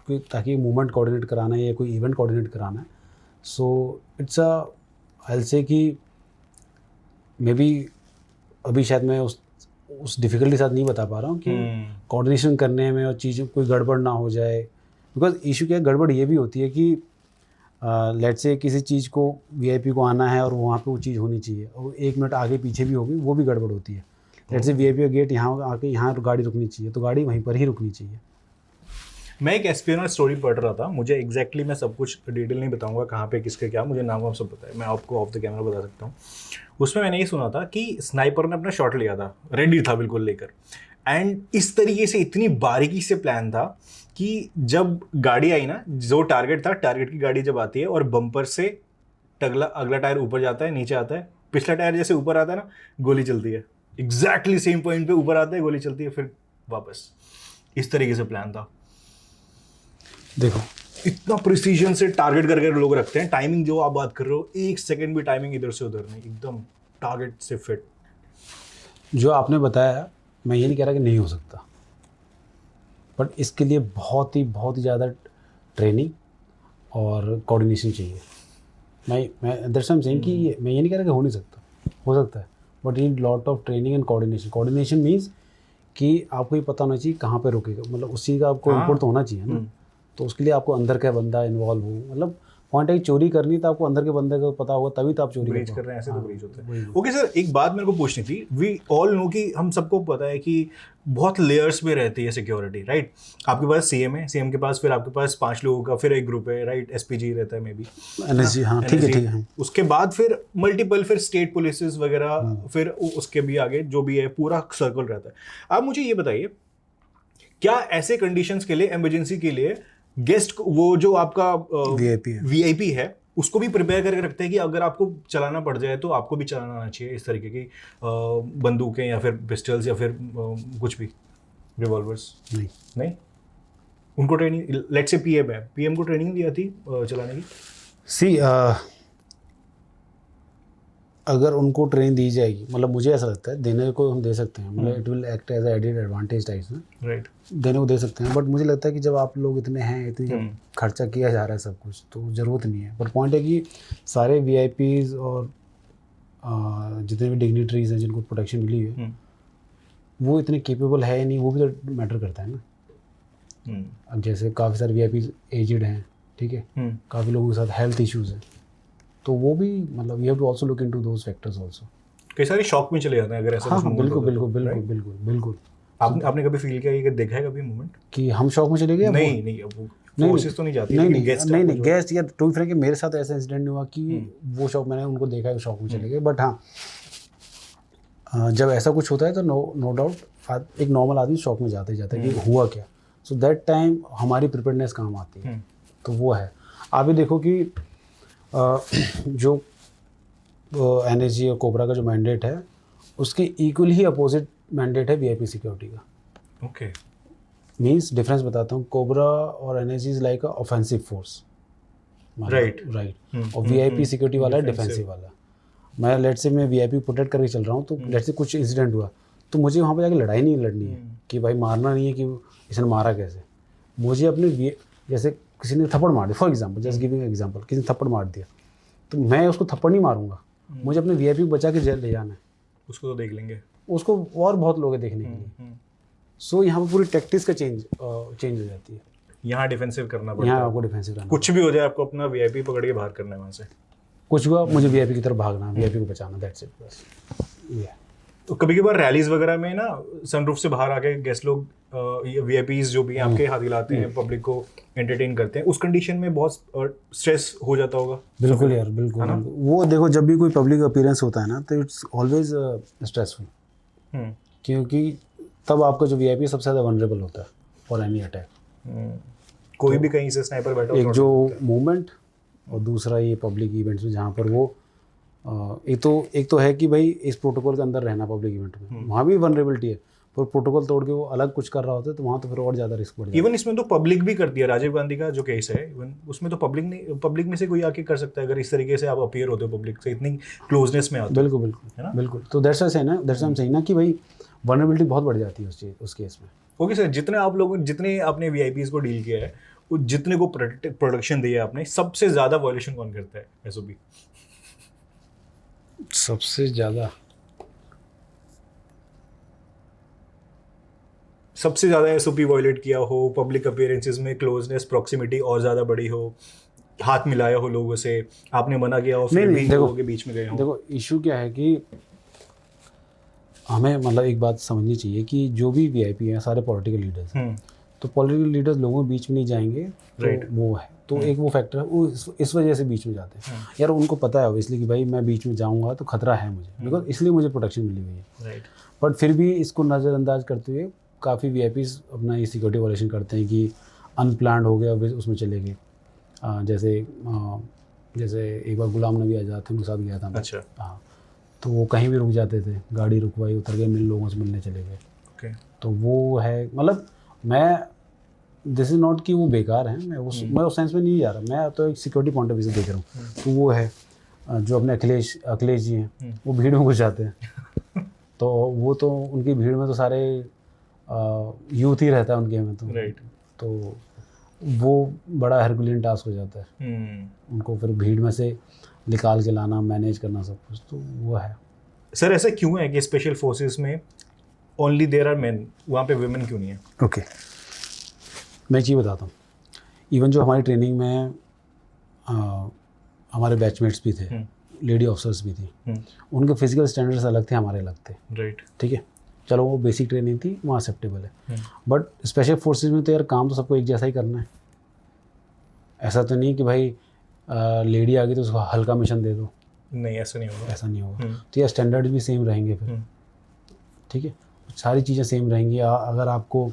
ताकि मूवमेंट कोऑर्डिनेट कराना है या कोई इवेंट कोऑर्डिनेट कराना है। So it's I will say कि मे बी अभी शायद मैं उस डिफ़िकल्टी साथ नहीं बता पा रहा हूँ कि कोऑर्डिनेशन करने में और चीज़ें कोई गड़बड़ ना हो जाए। बिकॉज इशू क्या है, गड़बड़ ये भी होती है कि लेट्स से किसी चीज़ को VIP को आना है और वहाँ पे वो चीज़ होनी चाहिए, और 1 मिनट आगे पीछे भी होगी, वो भी गड़बड़ होती है। लेट्स से VIP का गेट यहाँ आके यहाँ गाड़ी रुकनी चाहिए, तो गाड़ी वहीं पर ही रुकनी चाहिए। मैं एक एस्पियोनेज स्टोरी पढ़ रहा था, मुझे एग्जैक्टली मैं सब कुछ डिटेल नहीं बताऊंगा कहाँ पे किसके क्या, मुझे नाम वाम सब पता है, मैं आपको ऑफ द कैमरा बता सकता हूँ। उसमें मैंने ये सुना था कि स्नाइपर ने अपना शॉट लिया था, रेडी था बिल्कुल लेकर, एंड इस तरीके से इतनी बारीकी से प्लान था कि जब गाड़ी आई ना, जो टारगेट था, टारगेट की गाड़ी जब आती है और बम्पर से अगला टायर ऊपर जाता है, नीचे आता है, पिछला टायर जैसे ऊपर आता है ना, गोली चलती है, एग्जैक्टली सेम पॉइंट पे ऊपर आता है, गोली चलती है, फिर वापस। इस तरीके से प्लान था। देखो इतना प्रिसीजन से टारगेट करके लोग रखते हैं, टाइमिंग जो आप बात कर रहे हो, 1 सेकंड भी टाइमिंग इधर से उधर नहीं, एकदम टारगेट से फिट। जो आपने बताया, मैं ये नहीं कह रहा कि नहीं हो सकता, बट इसके लिए बहुत ही ज़्यादा ट्रेनिंग और कोऑर्डिनेशन चाहिए। मैं दैट्स व्हाई सेइंग कि मैं ये नहीं कह रहा कि हो नहीं सकता, हो सकता है, but you need lot of training and coordination. Coordination means कि आपको ये पता होना चाहिए कहाँ पे रुकेगा, मतलब उस चीज़ का आपको इनपुट तो होना चाहिए ना। तो उसके लिए आपको अंदर का बंदा इन्वॉल्व हो, मतलब पॉइंट है कि चोरी करनी तो आपको अंदर के बंदे को पता होगा, तभी तो आप चोरी ब्रीच कर रहे हैं, ऐसे तो ब्रीच होता है। ओके सर, एक बात मेरे को पूछनी थी, वी ऑल नो कि हम सबको पता है कि बहुत लेयर्स में रहती है सिक्योरिटी, राइट? आपके पास CM है, CM के पास फिर आपके पास 5 लोगों का फिर एक ग्रुप है, राइट? SPG रहता है मे बी, NSG, हाँ ठीक है। उसके बाद फिर मल्टीपल, फिर स्टेट पुलिस वगैरह, फिर उसके भी आगे जो भी है पूरा सर्कल रहता है। आप मुझे ये बताइए, क्या ऐसे कंडीशंस के लिए, इमरजेंसी के लिए गेस्ट, वो जो आपका VIP है, उसको भी प्रिपेयर करके रखते हैं कि अगर आपको चलाना पड़ जाए तो आपको भी चलाना आना चाहिए, इस तरीके की बंदूकें या फिर पिस्टल्स या फिर कुछ भी, रिवॉल्वर्स? नहीं उनको ट्रेनिंग, लेट्स से PM को ट्रेनिंग दी थी चलाने की? अगर उनको ट्रेनिंग दी जाएगी, मतलब मुझे ऐसा लगता है देने को हम दे सकते हैं, मतलब it will act as added advantage types में, राइट? देने को दे सकते हैं, बट मुझे लगता है कि जब आप लोग इतने हैं, इतनी जब खर्चा किया जा रहा है सब कुछ, तो ज़रूरत नहीं है। बट पॉइंट है कि सारे VIPs और जितने भी डिग्निटरीज हैं जिनको प्रोटेक्शन मिली है, वो इतने केपेबल है नहीं, वो भी तो मैटर करता है ना। अब जैसे काफ़ी सारे VIPs एजिड हैं, ठीक है, काफ़ी लोगों के साथ हेल्थ इश्यूज़ हैं, तो वो भी मतलब you have to also look into those factors also. कई सारे शॉक में चले जाते हैं अगर ऐसा कुछ मूवमेंट होता है। बिल्कुल। आपने कभी फील किया कि देखा है कभी मूवमेंट कि हम शॉक में चले गए? नहीं, वो फोर्सेस तो नहीं जाती, नहीं गेस्ट, या टू बी फ्रैंक मेरे साथ ऐसा इंसिडेंट नहीं हुआ कि वो शॉक, मैंने उनको देखा है शॉक में चले गए। बट हाँ, जब ऐसा कुछ होता है तो नो डाउट एक नॉर्मल आदमी शॉक में जाता है कि हुआ क्या। सो दैट टाइम हमारी प्रिपेयर्डनेस काम आती है, तो वो है। आप ये देखो कि जो NSG और कोबरा का जो मैंडेट है, उसके इक्वल ही अपोजिट मैंडेट है VIP सिक्योरिटी का। ओके, मीन्स डिफरेंस बताता हूँ। कोबरा और NSG is like a offensive force, Right. Right. और वीआईपी सिक्योरिटी वाला है डिफेंसिव वाला। मैं लेट्स से मैं वीआईपी प्रोटेक्ट करके चल रहा हूँ, तो लेट्स से कुछ इंसिडेंट हुआ तो मुझे वहाँ पे जाके लड़ाई नहीं लड़नी है कि भाई मारना नहीं है कि इसने मारा कैसे। मुझे अपने जैसे किसी ने थप्पड़ मार दिया, for example, just giving example, किसी ने थप्पड़ मार दिया तो मैं उसको थप्पड़ नहीं मारूंगा, मुझे अपने वीआईपी को बचा के जेल ले जाना है। उसको तो देख लेंगे, उसको और बहुत लोग हैं देखने के लिए। सो यहाँ पर पूरी टैक्टिक्स का चेंज हो जाती है। यहाँ डिफेंसिव करना पड़ता यहाँ है, आपको डिफेंसिव करना, कुछ भी हो जाए आपको अपना वीआईपी पकड़ के बाहर करना है वहाँ से। कुछ हुआ मुझे वीआईपी की तरफ भागना, वीआईपी को बचाना, दैट्स इट बस। ये तो कभी कभार रैलीज वगैरह में ना सनरूफ से बाहर आके गेस्ट लोग वीआईपीज जो भी हैं आपके हाथ हिलाते हैं, पब्लिक को एंटरटेन करते हैं, उस कंडीशन में बहुत स्ट्रेस हो जाता होगा। बिल्कुल यार, बिल्कुल। वो देखो जब भी कोई पब्लिक अपीयरेंस होता है ना तो इट्स ऑलवेज स्ट्रेसफुल, क्योंकि तब आपका जो वीआईपी सबसे ज़्यादा वनरेबल होता है फॉर एनी अटैक। कोई भी कहीं से स्नाइपर बैठा एक जो मूवमेंट और दूसरा ये पब्लिक इवेंट्स में जहाँ पर वो एक तो है कि भाई इस प्रोटोकॉल के अंदर रहना पब्लिक इवेंट में, वहाँ भी वनरेबिलिटी है, पर प्रोटोकॉल तोड़ के वो अलग कुछ कर रहा होता है तो वहाँ तो फिर और ज़्यादा रिस्क बढ़ जाता है। इवन इसमें तो पब्लिक भी करती है, राजीव गांधी का जो केस है इवन उसमें तो पब्लिक में से कोई आके कर सकता है अगर इस तरीके से आप अपीयर होते हो पब्लिक से, इतनी क्लोजनेस में आते हो। बिल्कुल बिल्कुल है ना, बिल्कुल। तो दैट्स व्हाई ना, दैट्स व्हाई सही ना कि भाई वनरेबिलिटी बहुत बढ़ जाती है उस केस में। ओके सर, जितने आपने वीआईपीज को डील किया है, वो जितने को प्रोटेक्शन दिया आपने, सबसे ज़्यादा वायलेशन कौन करता है एसओपी? सबसे ज़्यादा एसओपी वायलेट किया हो, पब्लिक अपीयरेंसेस में क्लोजनेस प्रॉक्सिमिटी और ज़्यादा बड़ी हो, हाथ मिलाया हो लोगों से, आपने मना किया हो फिर भी लोगों के बीच में गए हो। देखो इशू क्या है कि हमें मतलब एक बात समझनी चाहिए कि जो भी वीआईपी हैं सारे पॉलिटिकल लीडर्स हैं, तो पॉलिटिकल लीडर्स लोगों के बीच में नहीं जाएंगे, तो वो है तो एक वो फैक्टर है, वो इस वजह से बीच में जाते हैं। यार उनको पता है इसलिए कि भाई मैं बीच में जाऊंगा तो खतरा है मुझे, बिकॉज इसलिए मुझे प्रोटेक्शन मिली हुई है। बट फिर भी इसको नज़रअंदाज करते हुए काफ़ी वीआईपीज अपना ये सिक्योरिटी वायलेशन करते हैं कि अनप्लान्ड हो गया उसमें चले गए। जैसे एक बार गुलाम नबी आज़ाद थे, उनके साथ गया था। अच्छा। हाँ, तो वो कहीं भी रुक जाते थे, गाड़ी रुकवाई, उतर गए, लोगों से मिलने चले गए। ओके। तो वो है, मतलब मैं दिस इज़ नॉट कि वो बेकार हैं, मैं उस सेंस में नहीं जा रहा, मैं तो एक सिक्योरिटी पॉइंट ऑफ व्यू से देख रहा हूँ। तो वो है जो अपने अखिलेश जी हैं, वो भीड़ में घुस जाते हैं तो वो तो उनकी भीड़ में तो सारे यूथ ही रहता है उनके में, तो वो बड़ा हरकुलियन टास्क हो जाता है उनको फिर भीड़ में से निकाल के लाना, मैनेज करना सब कुछ, तो वो है। सर ऐसा क्यों है कि स्पेशल फोर्सेस में ओनली देयर आर मेन, वहाँ पे वुमेन क्यों नहीं है? ओके, मैं एक चीज़ बताता हूँ। इवन जो हमारी ट्रेनिंग में हमारे बैचमेट्स भी थे, लेडी ऑफिसर्स भी थी, उनके फिजिकल स्टैंडर्ड्स अलग थे, हमारे अलग थे। राइट। ठीक है, चलो वो बेसिक ट्रेनिंग थी, वहाँ एक्सेप्टेबल है। बट स्पेशल फोर्सेस में तो यार काम तो सबको एक जैसा ही करना है। ऐसा तो नहीं कि भाई लेडी आ गई तो उसको हल्का मिशन दे दो, नहीं ऐसा नहीं होगा, ऐसा नहीं होगा। तो यार स्टैंडर्ड भी सेम रहेंगे फिर, ठीक है, सारी चीज़ें सेम रहेंगी। अगर आपको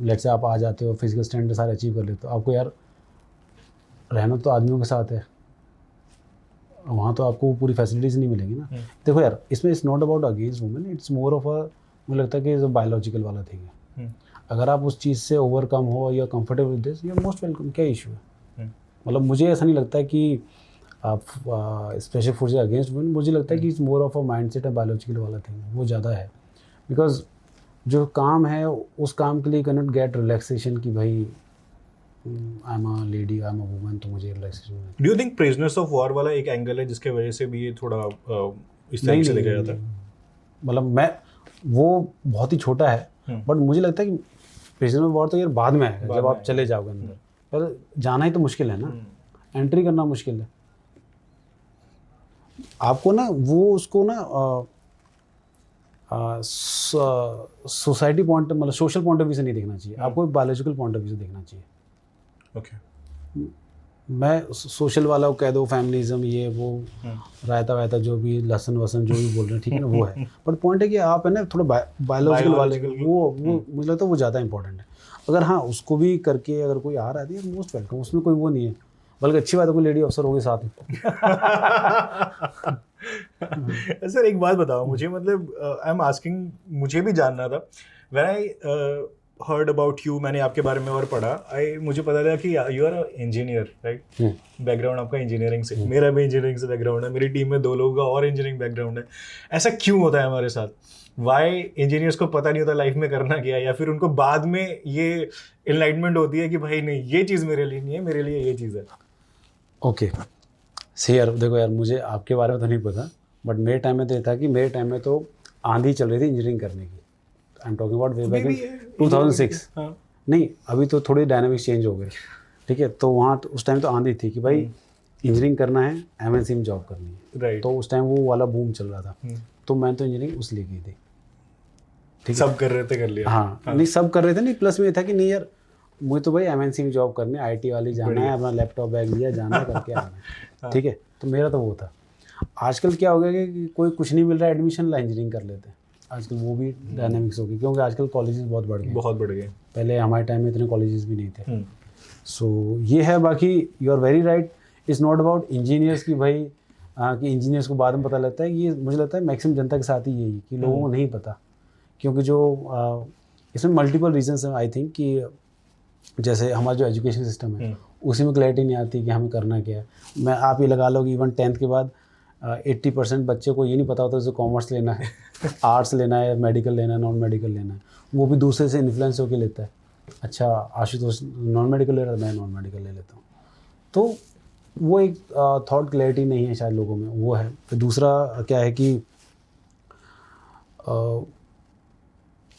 लेट्स से आप आ जाते हो, फिजिकल स्टैंडर्ड सारे अचीव कर लेते हो, आपको यार रहना तो आदमियों के साथ है, वहाँ तो आपको पूरी फैसिलिटीज़ नहीं मिलेंगी ना। देखो यार, इसमें it's not about against women, it's more of मुझे लगता है कि बायोलॉजिकल वाला थिंग है। अगर आप उस चीज़ से ओवरकम हो या comfortable with this, you are most welcome. क्या इशू है? मतलब मुझे ऐसा नहीं लगता है कि आप स्पेशल फोर्स अगेंस्ट वुमेन, मुझे लगता है कि it's more of a mindset है, बायोलॉजिकल वाला थिंग वो ज़्यादा है। बिकॉज जो काम है उस काम के लिए कैन नॉट गेट रिलैक्सेशन कि भाई I am a lady, I am a woman, तो मुझे रिलैक्सेशन है। Do you think prisoners of war वाला एक एंगल है जिसके वजह से भी ये थोड़ा इस तरीके से देखा जाता है? मतलब मैं वो बहुत ही छोटा है, बट मुझे लगता है कि प्रिजनर ऑफ वॉर तो यार बाद में आएगा, जब आप चले जाओगे अंदर। पर जाना ही तो मुश्किल है ना, एंट्री करना मुश्किल है। आपको ना वो उसको ना सोसाइटी पॉइंट, मतलब सोशल पॉइंट ऑफ व्यू से नहीं देखना चाहिए, आपको बायोलॉजिकल पॉइंट ऑफ व्यू से देखना चाहिए। ओके। मैं सोशल वाला को कह दो, फैमिलिज्म, ये वो रायता वायता जो भी लहसुन वसन जो भी बोल रहे हैं, ठीक है ना, वो है। बट पॉइंट है कि आप है ना थोड़ा बायोलॉजिकल वाले, वो मुझे लगता है वो ज़्यादा इंपॉर्टेंट है। अगर हाँ उसको भी करके अगर कोई आ रहा है तो मोस्ट वेलकम, उसमें कोई वो नहीं है। बल्कि अच्छी बात है कोई लेडी अफसर होगी साथ में। सर एक बात बताओ मुझे, मतलब आई एम आस्किंग, मुझे भी जानना था। When I heard about you, मैंने आपके बारे में और पढ़ा, मुझे पता लगा कि you are an engineer, right? Background आपका इंजीनियरिंग से, मेरा भी इंजीनियरिंग से बैकग्राउंड है, मेरी टीम में 2 लोगों का और इंजीनियरिंग बैकग्राउंड है। ऐसा क्यों होता है हमारे साथ? वाई इंजीनियर्स को पता नहीं होता लाइफ में करना क्या है, या फिर उनको बाद में ये एनलाइटमेंट होती है कि भाई नहीं, ये चीज़ मेरे लिए नहीं है, मेरे लिए ये चीज़ है। ओके सही यार, देखो यार मुझे आपके बारे में तो नहीं पता, बट मेरे टाइम में तो ये था कि मेरे टाइम में तो आंधी चल रही थी इंजीनियरिंग करने की। I am talking about way back in 2006। नहीं, अभी तो थोड़ी डायनामिक्स चेंज हो गए, ठीक है। तो वहाँ उस टाइम तो आंधी थी कि भाई इंजीनियरिंग करना है, एमएनसी में जॉब करनी है, राइट। तो उस टाइम वो वाला बूम चल रहा था, तो मैं तो इंजीनियरिंग उस लिए की थी, ठीक है। सब कर रहे थे, कर लिया। हाँ, नहीं सब कर रहे थे, नहीं प्लस में ये था कि नहीं यार मुझे तो भाई एमएनसी में जॉब करनी है, आईटी वाली जाना है, अपना लैपटॉप बैग लिया, जाना है, करके आना है, ठीक है। तो मेरा तो वो था। आजकल क्या हो गया कि कोई कुछ नहीं मिल रहा है एडमिशन, ला इंजीनियरिंग कर लेते हैं आजकल, वो भी डायनामिक्स हो गई, क्योंकि आजकल कॉलेजेस बहुत बढ़ गए, बहुत बढ़ गए। पहले हमारे टाइम में इतने कॉलेजेस भी नहीं थे। सो ये है। बाकी you are very right, it's not about engineers की भाई, कि इंजीनियर्स को बाद में पता लगता है। ये मुझे लगता है मैक्सिमम जनता के साथ ही यही कि लोगों को नहीं पता, क्योंकि जो इसमें मल्टीपल रीजंस हैं आई थिंक, कि जैसे हमारा जो एजुकेशन सिस्टम है उसी में क्लैरिटी नहीं आती कि हमें करना क्या है। मैं आप ये लगा लो कि इवन 10th के बाद 80% बच्चे को ये नहीं पता होता जैसे कॉमर्स लेना है, आर्ट्स लेना है, मेडिकल लेना है, नॉन मेडिकल लेना है, वो भी दूसरे से इन्फ्लुएंस होकर लेता है। अच्छा आशुतोष नॉन मेडिकल ले रहा है, मैं नॉन मेडिकल ले लेता हूँ। तो वो एक थॉट क्लैरिटी नहीं है शायद लोगों में, वो है। फिर दूसरा क्या है कि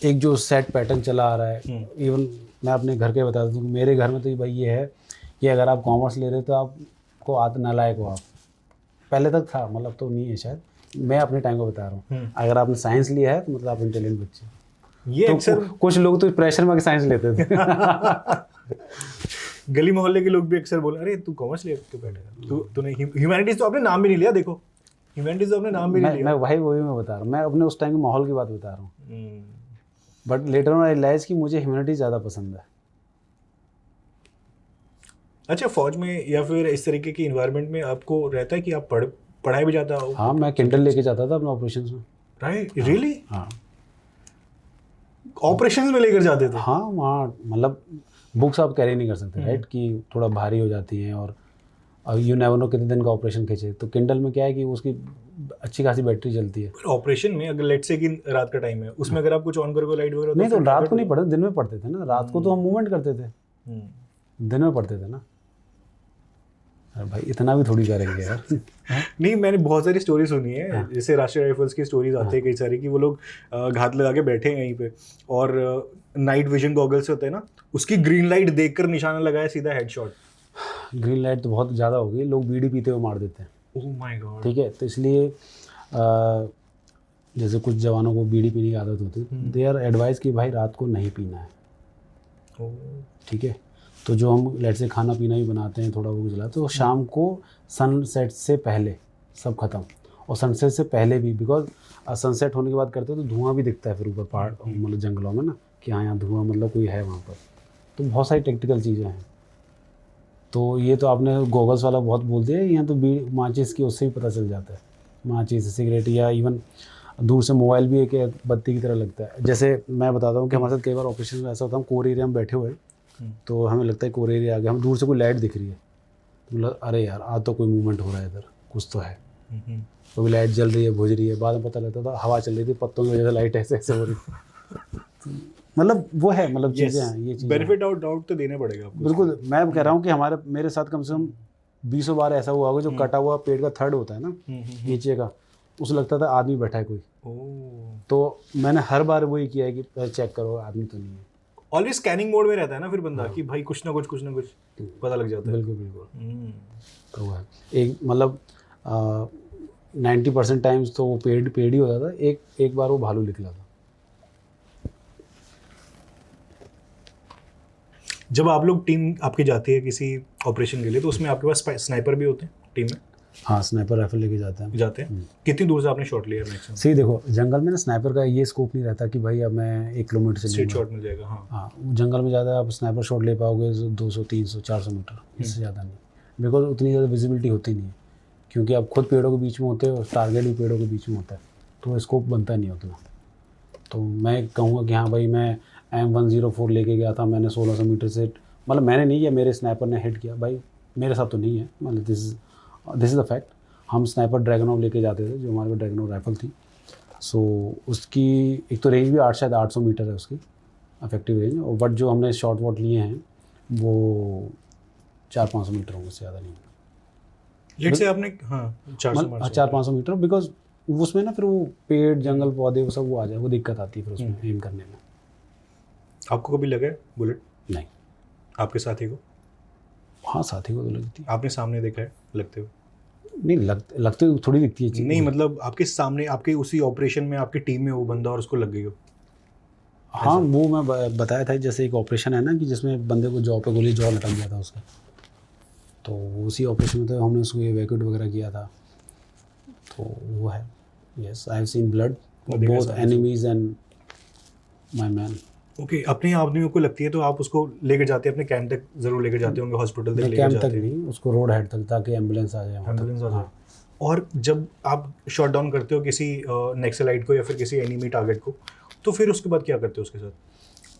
एक जो सेट पैटर्न चला आ रहा है, इवन मैं अपने घर के बता दूँ, मेरे घर में तो भाई ये है कि अगर आप कॉमर्स ले रहे हो तो आपको नालायक हो आप। पहले तक था, मतलब तो नहीं है शायद, मैं अपने टाइम को बता रहा हूँ। अगर आपने साइंस लिया है तो मतलब आप इंटेलिजेंट बच्चे। ये तो अक्सर कुछ लोग तो प्रेशर में साइंस लेते थे। गली मोहल्ले के लोग भी अक्सर बोले, अरे तू कॉमर्स ले क्यों बैठेगा, तूने ह्यूमैनिटीज तो आपने नाम भी नहीं लिया, देखो ह्यूमैनिटीज तो आपने नाम भी नहीं लिया। मैं वही मैं बता रहा हूँ, मैं अपने उस टाइम के माहौल की बात बता रहा हूँ। But later on I realize कि मुझे ह्यूमैनिटीज ज़्यादा पसंद है। अच्छा, फौज में या फिर इस तरीके की इन्वायरमेंट में आपको रहता है कि आप पढ़ाई भी जाता हो? हाँ, मैं किंडल लेके जाता था अपने ऑपरेशंस में। Right, really? हाँ, ऑपरेशंस में लेकर जाते थे? हाँ, वहाँ मतलब बुक्स आप कैरी नहीं कर सकते, राइट, कि थोड़ा भारी हो जाती हैं, और यू नेवर नो कितने दिन का ऑपरेशन खींचे। तो किंडल में क्या है कि उसकी अच्छी खासी बैटरी चलती है। ऑपरेशन में अगर लेट से कि रात का टाइम है, उसमें अगर आप कुछ ऑन करोगे लाइट वगैरह, नहीं तो रात को नहीं पढ़ते, दिन में पढ़ते थे ना। रात को तो हम मूवमेंट करते थे, दिन में पढ़ते थे ना। अरे भाई इतना भी थोड़ी करेंगे यार। नहीं, मैंने बहुत सारी स्टोरी सुनी है, जैसे राष्ट्रीय राइफल्स की स्टोरीज आती है कई सारी, कि वो लोग घात लगा के बैठे हैं यहीं पे, और नाइट विजन गॉगल्स होते हैं ना, उसकी ग्रीन लाइट देखकर निशाना लगाया, सीधा हेडशॉट। ग्रीन लाइट तो बहुत ज़्यादा हो गई, लोग बीड़ी पीते हुए मार देते हैं। Oh my God. ठीक है, तो इसलिए जैसे कुछ जवानों को बीड़ी पीने की आदत होती है, दे आर एडवाइस कि भाई रात को नहीं पीना है। ठीक है, तो जो हम लेट से खाना पीना भी बनाते हैं, थोड़ा वो चलाते, तो शाम को सनसेट से पहले सब खत्म, और सनसेट से पहले भी, बिकॉज सनसेट होने के बाद करते हैं तो धुआं भी दिखता है फिर ऊपर पहाड़ मतलब जंगलों में ना, कि हाँ यहाँ धुआं मतलब कोई है वहाँ पर। तो बहुत सारी टेक्निकल चीज़ें हैं। तो ये तो आपने गॉगल्स वाला बहुत बोल दिया, यहाँ तो बीड़ी माचिस की उससे भी पता चल जाता है, माचिस सिगरेट, या इवन दूर से मोबाइल भी एक बत्ती की तरह लगता है। जैसे मैं बताता हूँ कि हमारे साथ कई बार ऑपरेशन में ऐसा होता है, हम कोर एरिया में बैठे हुए, तो हमें लगता है कोर एरिया आ गया, हम दूर से कोई लाइट दिख रही है, मतलब अरे यार आज तो कोई मूवमेंट हो रहा है इधर, कुछ तो है, तो भी लाइट जल रही है, बुझ रही है। बाद में पता लगता था हवा चल रही थी, पत्तों की वजह से लाइट ऐसे ऐसे हो रही। मतलब वो है, मतलब चीज़ें हैं, ये चीज़ें बेनिफिट डाउट तो देना पड़ेगा आपको। बिल्कुल, मैं कह रहा हूँ कि मेरे साथ कम से कम 20 बार ऐसा हुआ होगा, जो कटा हुआ पेड़ का थर्ड होता है ना नीचे का, उसे लगता था आदमी बैठा है कोई। तो मैंने हर बार वही किया है कि चेक करो आदमी तो नहीं है। ऑलवेज स्कैनिंग मोड में रहता है ना फिर बंदा, कि भाई कुछ ना कुछ पता लग जाता है। बिल्कुल बिल्कुल। तो वो है एक, मतलब 90% टाइम्स तो वो पेड़ ही होता था। एक बार वो भालू निकला था। जब आप लोग टीम आपकी जाती है किसी ऑपरेशन के लिए, तो उसमें आपके पास स्नाइपर भी होते हैं टीम में? हाँ, स्नाइपर राइफल लेके जाते हैं। कितनी दूर से आपने शॉट लिया मैक्सिमम? सही देखो, जंगल में ना स्नाइपर का ये स्कोप नहीं रहता कि भाई अब मैं 1 किलोमीटर से स्ट्रेट शॉट मिल जाएगा। हाँ, जंगल में ज़्यादा आप स्नाइपर शॉट ले पाओगे 200, 300, 400 मीटर, इससे ज़्यादा नहीं, बिकॉज उतनी ज़्यादा विजिबिलिटी होती नहीं है, क्योंकि आप खुद पेड़ों के बीच में होते हो, टारगेट भी पेड़ों के बीच में होता है, तो स्कोप बनता नहीं उतना। तो मैं कहूँगा कि हाँ भाई, मैं M104 लेके गया था मैंने 1600 मीटर से, मतलब मैंने नहीं किया, मेरे स्नाइपर ने हिट किया भाई, मेरे साथ तो नहीं है, मतलब दिस इज़ द फैक्ट। हम स्नाइपर ड्रैगनोव लेके जाते थे, जो हमारे पास ड्रैगनोव राइफल थी। सो उसकी एक तो रेंज भी 800 मीटर है उसकी इफेक्टिव रेंज, और बट जो हमने शॉट वॉट लिए हैं वो 400-500 मीटर होंगे, उससे ज़्यादा नहीं। लेट्स से आपने 400-500 मीटर, बिकॉज उसमें ना फिर वो पेड़ जंगल पौधे वो सब वो आ जाए, वो दिक्कत आती है फिर उसमें एम करने में। आपको कभी लगा बुलेट? नहीं। आपके साथी को? हाँ, साथी को तो लगती। आपने सामने देखा है लगते हुए? नहीं, लगते हुए थोड़ी दिखती है चीज़। नहीं मतलब आपके सामने, आपके उसी ऑपरेशन में आपकी टीम में वो बंदा और उसको लग गई हो? हाँ, वो मैं बताया था, जैसे एक ऑपरेशन है ना कि जिसमें बंदे को जॉ पे गोली जॉ लटक गया था उसका, तो उसी ऑपरेशन में तो हमने उसको एवैक्यूएट वगैरह किया था, तो वो है। Yes, I have seen blood both enemies and my man. Okay, अपने आदमियों को लगती है तो आप उसको लेकर जाते हैं अपने कैंप तक, जरूर लेकर जाते होंगे, हॉस्पिटल तक लेकर कैंप जाते तक हैं? नहीं, उसको रोड हेड तक, ताकि एम्बुलेंस आ जाए। एम्बुलेंस आ जाए। और जब आप शॉट डाउन करते हो किसी नेक्सलाइट को या फिर किसी एनिमी टारगेट को, तो फिर उसके बाद क्या करते हो उसके साथ?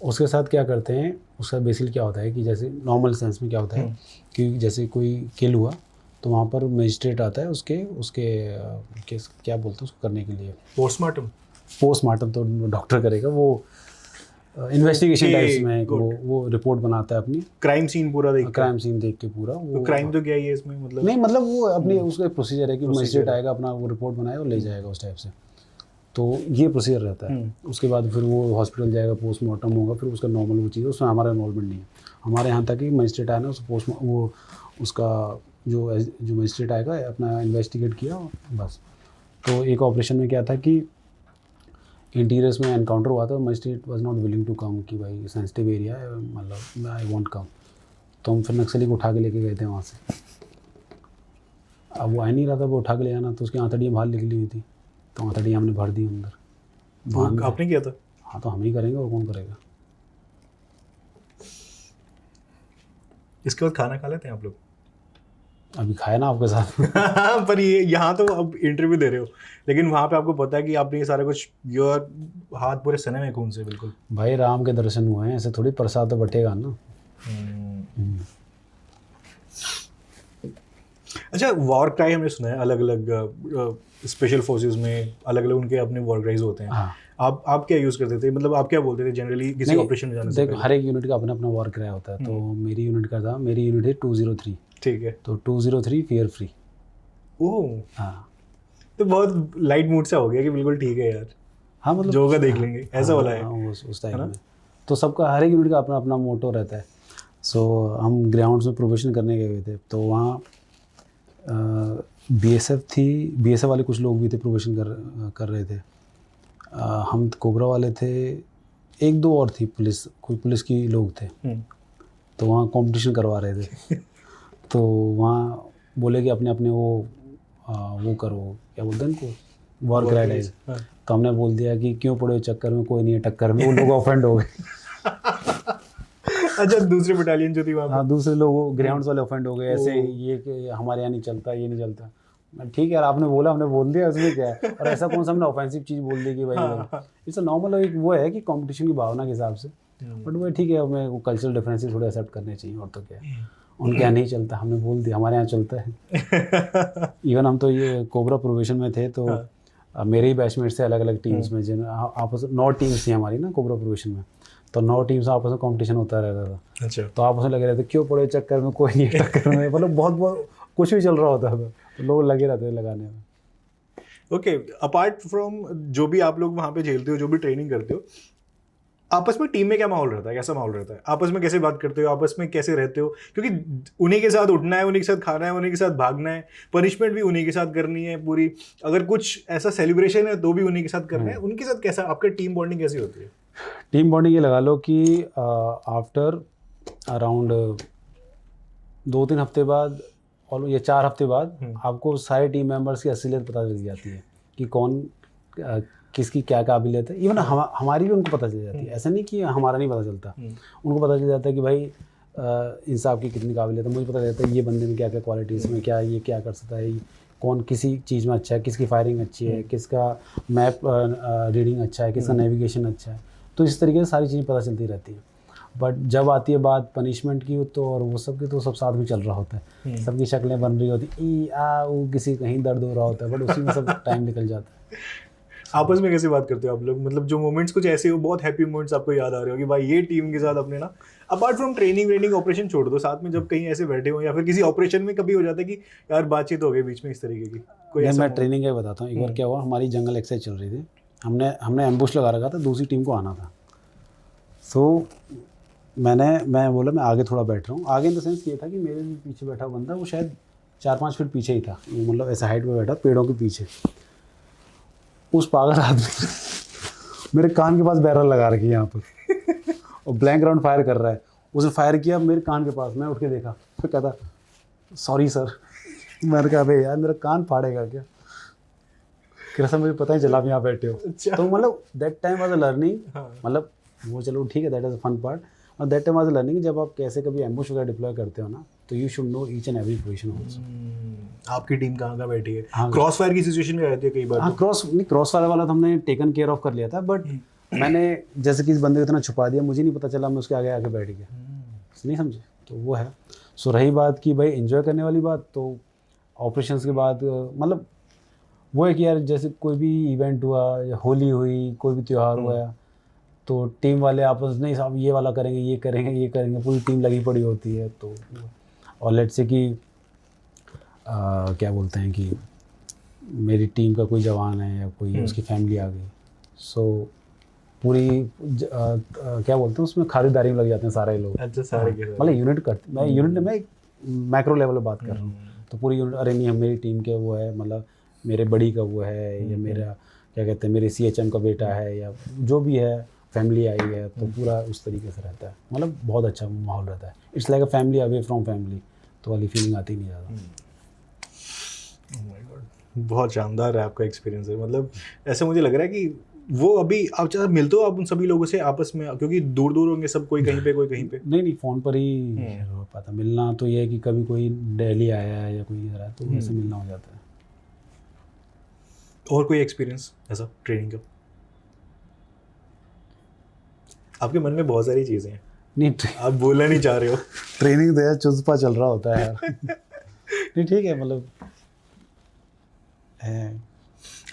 उसके साथ क्या करते हैं, उसका बेसिकली क्या होता है कि जैसे नॉर्मल सेंस में क्या होता है कि जैसे कोई किल हुआ तो वहाँ पर मजिस्ट्रेट आता है उसके केस क्या बोलते हैं उसको करने के लिए, पोस्टमार्टम तो डॉक्टर करेगा, वो इन्वेस्टिगेशन टाइप्स में वो रिपोर्ट बनाता है अपनी, क्राइम सीन पूरा देख के पूरा। तो क्राइम तो क्या ही है इसमें, मतलब नहीं, मतलब वो अपनी उसका प्रोसीजर है कि मजिस्ट्रेट आएगा, अपना वो रिपोर्ट बनाएगा और ले जाएगा उस टाइप से, तो ये प्रोसीजर रहता है। उसके बाद फिर वो हॉस्पिटल जाएगा, पोस्टमार्टम होगा, फिर उसका नॉर्मल वो चीज़ है, उसमें हमारा इन्वॉल्वमेंट नहीं है। हमारे यहाँ तक कि मजिस्ट्रेट आया ना, उसका जो मजिस्ट्रेट आएगा अपना इन्वेस्टिगेट किया बस। तो एक ऑपरेशन में क्या था कि इंटीरियर्स में एनकाउंटर हुआ था, magistrate was not willing to come कि भाई सेंसिटिव एरिया है, मतलब आई वांट कम, तो हम फिर नक्सली को उठा के लेके गए थे वहाँ से। अब वो आ नहीं रहा था, वो उठा के ले जाना, तो उसकी आंतड़ियाँ बाहर निकली हुई थी, तो आंतड़ियाँ हमने भर दी अंदर। वो आपने किया था? हाँ, तो हम ही करेंगे, और कौन करेगा। इसके बाद खाना खा लेते हैं आप लोग? अभी खाया ना आपके साथ। पर ये यहाँ तो अब इंटरव्यू दे रहे हो, लेकिन वहाँ पे आपको पता है कि आपने ये सारा कुछ, योर हाथ पूरे सने में खून से बिल्कुल। भाई राम के दर्शन हुए हैं, ऐसे थोड़ी प्रसाद तो बटेगा ना। अच्छा, वॉर क्राई हमने सुना है, अलग अलग स्पेशल फोर्सेस में अलग अलग उनके अपने वॉर क्राइज होते हैं। हाँ। आप क्या यूज़ करते थे, मतलब आप क्या बोलते थे जनरली किसी ऑपरेशन में जाने से पहले? हर एक यूनिट का अपना अपना वॉर क्राई होता है, तो मेरी यूनिट है 203। ठीक है, तो 203 फियर फ्री। ओह हाँ, तो बहुत लाइट मूड सा हो गया कि बिल्कुल ठीक है यार, हाँ, मतलब जो होगा देख लेंगे, ऐसा वाला है। उस टाइप में तो सबका, हर एक यूनिट का अपना अपना मोटो रहता है। सो हम ग्राउंड्स में प्रोबेशन करने गए हुए थे, तो वहाँ BSF वाले कुछ लोग भी थे, प्रोबेशन कर रहे थे। हम कोबरा वाले थे, एक दो और थी कोई पुलिस की लोग थे, तो वहाँ कंपटीशन करवा रहे थे। तो वहाँ बोले कि अपने अपने वो करो, क्या बोलते हैं उनको, वॉर क्राइडाइज। तो हमने बोल दिया कि क्यों पड़े हो चक्कर में, कोई नहीं है टक्कर में। वो लोग ऑफेंड हो गए। अच्छा, दूसरे बटालियन जो थी वहाँ? हाँ, दूसरे लोग ग्राउंड्स वाले ऑफेंड हो गए, ऐसे ये कि हमारे यहाँ नहीं चलता, ये नहीं चलता। ठीक है यार, आपने बोला, हमने बोल दिया, उसमें क्या है। और ऐसा कौन सा हमने ऑफेंसिव चीज़ बोल दी कि भाई इट्स नॉर्मल, एक वो है कि कंपटीशन की भावना के हिसाब से। बट वो ठीक है, हमें वो कल्चरल डिफरेंसेस थोड़े एक्सेप्ट करने चाहिए, और तो क्या है। उनके यहाँ नहीं चलता, हमने बोल दिया हमारे यहाँ चलता है। इवन हम तो ये कोबरा प्रोबेशन में थे, तो मेरे ही बैचमेट से अलग अलग टीम्स में, जिन आपस 9 टीम्स थी हमारी ना कोबरा प्रोबेशन में, तो 9 टीम्स आपस में कंपटीशन होता रहता था। अच्छा, तो आपस में लगे रहते, क्यों पड़े चक्कर में, कोई नहीं टक्कर में, मतलब बहुत कुछ भी चल रहा होता था, तो लोग लगे रहते थे लगाने में। ओके, अपार्ट फ्रॉम जो भी आप लोग वहाँ पे झेलते हो, जो भी ट्रेनिंग करते हो, आपस में टीम में क्या माहौल रहता है, कैसा माहौल रहता है? आपस में कैसे बात करते हो, आपस में कैसे रहते हो? क्योंकि उन्हीं के साथ उठना है, उन्हीं के साथ खाना है, उन्हीं के साथ भागना है, पनिशमेंट भी उन्हीं के साथ करनी है पूरी, अगर कुछ ऐसा सेलिब्रेशन है तो भी उन्हीं के साथ करना है। उनके साथ कैसा आपका टीम बॉन्डिंग कैसी होती है? टीम बॉन्डिंग ये लगा लो कि आफ्टर अराउंड 2-3 हफ्ते बाद, और ये 4 हफ्ते बाद, आपको सारे टीम मेंबर्स की असलियत पता चल जाती है कि कौन किसकी क्या काबिलियत है। इवन हमारी भी उनको पता चल जाती है, ऐसा नहीं कि हमारा नहीं पता चलता। उनको पता चल जाता है कि भाई इंसाफ की कितनी काबिलियत है, मुझे पता चलता है ये बंदे में क्या क्या क्वालिटीज़ में क्या, ये क्या कर सकता है, कौन किसी चीज़ में अच्छा है, किसकी फायरिंग अच्छी है, किसका मैप रीडिंग अच्छा है, किसका नेविगेशन अच्छा है। तो इस तरीके से सारी चीज़ें पता चलती रहती हैं। बट जब आती है बात पनिशमेंट की तो और वो सब की, तो सब साथ में चल रहा होता है, सबकी शक्लें बन रही होती, ई आ वो किसी कहीं दर्द हो रहा होता है, बट उसी में सब टाइम निकल जाता है। आपस में कैसे बात करते हो आप लोग? मतलब जो मोमेंट्स कुछ ऐसे हो, बहुत हैप्पी मोमेंट्स आपको याद आ रहे हो कि भाई ये टीम के साथ अपने ना, अपार्ट फ्रॉम ट्रेनिंग ऑपरेशन छोड़ दो, साथ में जब कहीं ऐसे बैठे हो या फिर किसी ऑपरेशन में कभी हो जाता है कि यार बातचीत हो गई बीच में इस तरीके की कोई नहीं, ऐसा मैं ट्रेनिंग का बताता हूँ। एक बार क्या हुआ, हमारी जंगल एक्सरसाइज चल रही थी, हमने एम्बुश लगा रखा था, दूसरी टीम को आना था। सो मैं बोला मैं आगे थोड़ा बैठ रहा हूँ। आगे इन द सेंस ये था कि मेरे पीछे बैठा हुआ बंदा वो शायद 4-5 फीट पीछे ही था, मतलब ऐसा हाइट पे बैठा पेड़ों के पीछे। उस पागल आदमी मेरे कान के पास बैरल लगा रखी है यहाँ पर और ब्लैंक राउंड फायर कर रहा है। उसने फायर किया मेरे कान के पास, मैं उठ के देखा, फिर कहता सॉरी सर। मैंने कहा भाई यार मेरा कान फाड़ेगा क्या? कैसा मुझे पता ही चला आप यहाँ बैठे हो। तो मतलब that time was a learning, मतलब वो चलो ठीक है, that is a fun part. और that time was a learning, जब आप कैसे कभी एम्बुश वगैरह डिप्लॉय करते हो ना, तो you should know each and every position also. आपकी टीम कहाँ बैठी है? हाँ, क्रॉस फायर की सिचुएशन में रहती है कई बार। हाँ, क्रॉस फायर वाला तो हमने टेकन केयर ऑफ कर लिया था, बट मैंने जैसे कि इस बंदे को इतना छुपा दिया, मुझे नहीं पता चला, मैं उसके आगे आके बैठ गया, नहीं समझे? तो वो है। सो रही बात कि भाई एंजॉय करने वाली बात, तो ऑपरेशंस के बाद मतलब वो है कि यार जैसे कोई भी इवेंट हुआ या होली हुई, कोई भी त्यौहार हुआ, तो टीम वाले आपस में साहब ये वाला करेंगे, ये करेंगे, ये करेंगे, पूरी टीम लगी पड़ी होती है। तो और लेट्स से कि क्या बोलते हैं कि मेरी टीम का कोई जवान है या कोई उसकी फैमिली आ गई, सो पूरी क्या बोलते हैं उसमें खातिरदारी में लग जाते हैं सारे लोग। अच्छा, सारे के मतलब यूनिट करते, मैं यूनिट में एक मैक्रो लेवल पे बात कर रहा हूँ, तो पूरी यूनिट, अरे नहीं हम मेरी टीम के वो है, मतलब मेरे बड़ी का वो है, या मेरा क्या कहते हैं मेरे CHM का बेटा है, या जो भी है फैमिली आई है, तो पूरा उस तरीके से रहता है। मतलब बहुत अच्छा माहौल रहता है। It's like a family away from family, तो वाली फीलिंग आती नहीं ज़्यादा। Oh my God, बहुत शानदार है आपका एक्सपीरियंस है। मतलब ऐसा मुझे लग रहा है कि वो अभी आप जब मिलते हो आप उन सभी लोगों से आपस में, क्योंकि दूर दूर होंगे सब, कोई कहीं पे कोई कहीं पे। नहीं फ़ोन पर ही हो पाता मिलना। तो ये है कि कभी कोई दिल्ली आया है या कोई इधर आया, तो वैसे मिलना हो जाता है। और कोई एक्सपीरियंस ऐसा ट्रेनिंग का? आपके मन में बहुत सारी चीज़ें हैं, नहीं आप बोलना नहीं चाह रहे हो। ट्रेनिंग तो यार चुस्पा चल रहा होता है यार। नहीं ठीक है, मतलब है।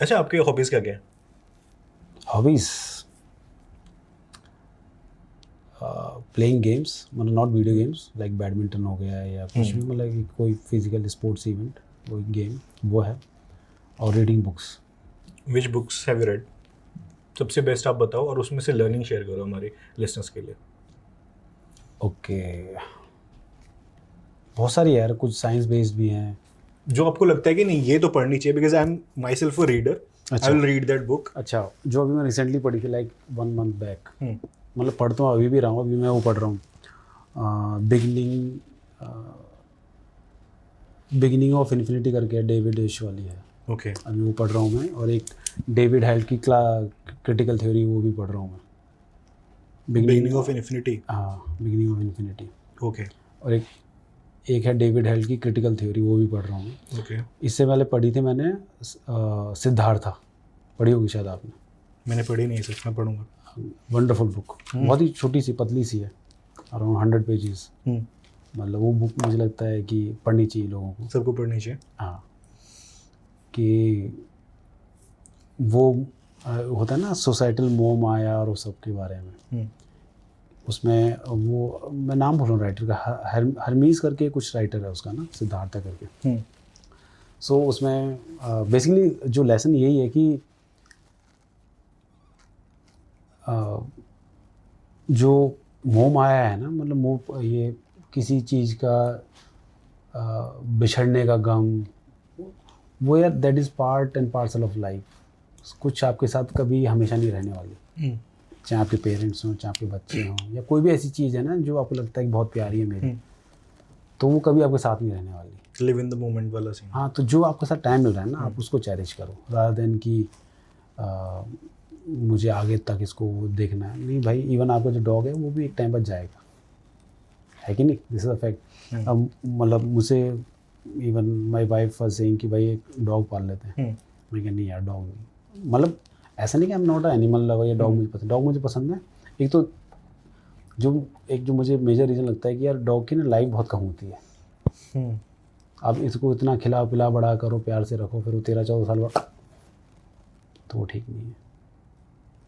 अच्छा, आपके हॉबीज़ क्या क्या है? हॉबीज़ प्लेइंग गेम्स, मतलब not video games, like badminton हो गया या कुछ भी, मतलब कि कोई फिजिकल स्पोर्ट्स इवेंट, कोई गेम, वो है। और reading books. Which books have you read? सबसे बेस्ट आप बताओ और उसमें से लर्निंग शेयर करो हमारे लिसनर्स के लिए। ओके, बहुत सारी यार, कुछ साइंस बेस्ड भी हैं। जो आपको लगता है कि नहीं ये तो पढ़नी चाहिए, because I am my self a reader, I will read that book. अच्छा, जो अभी मैं रिसेंटली पढ़ी थी, लाइक 1 मंथ बैक, मतलब पढ़ता हूँ अभी भी रहा हूँ, अभी मैं वो पढ़ रहा हूँ, बिगिनिंग ऑफ इन्फिनिटी करके डेविड एश वाली है। ओके, अभी वो पढ़ रहा हूँ मैं। और एक डेविड हेल्ट की क्रिटिकल थ्योरी, वो भी पढ़ रहा हूँ मैं। Beginning of infinity. हाँ, बिगिनिंग ऑफ इन्फिनिटी। ओके। और एक है डेविड हेल्ट की क्रिटिकल थ्योरी, वो भी पढ़ रहा हूँ मैं। ओके। इससे पहले पढ़ी थी मैंने सिद्धार्था, पढ़ी होगी शायद आपने। मैंने पढ़ी नहीं, सच में पढ़ूंगा। वंडरफुल बुक, बहुत ही छोटी सी पतली सी है, अराउंड 100 पेजेस। मतलब वो बुक मुझे लगता है कि पढ़नी चाहिए लोगों को, सबको पढ़नी चाहिए। हाँ, कि वो होता है ना सोसाइटल मोह माया और उस सब के बारे में। उसमें वो मैं नाम भूल रहा हूँ राइटर का, हरमीज करके कुछ राइटर है उसका ना, सिद्धार्था करके। सो उसमें बेसिकली जो लेसन यही है कि जो मोह माया है ना, मतलब मोह, ये किसी चीज़ का बिछड़ने का गम, वो यार that is part and parcel of life. कुछ आपके साथ कभी हमेशा नहीं रहने वाली, चाहे आपके पेरेंट्स हों, चाहे आपके बच्चे हों, या कोई भी ऐसी चीज़ है ना जो आपको लगता है कि बहुत प्यारी है मेरी, तो वो कभी आपके साथ नहीं रहने वाली। लिव इन द मोमेंट वाला सीन। हाँ, तो जो आपके साथ टाइम मिल रहा है ना, आप उसको चेरिश करो, रादर देन कि मुझे आगे तक इसको देखना है। नहीं भाई, इवन आपका जो डॉग है वो भी एक टाइम बाद जाएगा, है कि नहीं? This is a fact. अब मतलब मुझे even my wife was saying कि भाई एक डॉग पाल लेते हैं। मैं कहा नहीं यार, डॉग नहीं, मतलब ऐसा नहीं कि आई am not a animal lover या डॉग मुझे पसंद, डॉग मुझे पसंद है, एक तो जो मुझे मेजर रीज़न लगता है कि यार डॉग की ना लाइफ बहुत कम होती है। आप इसको इतना खिला पिला बड़ा करो, प्यार से रखो, फिर वो 13-14 साल बाद तो वो ठीक नहीं है।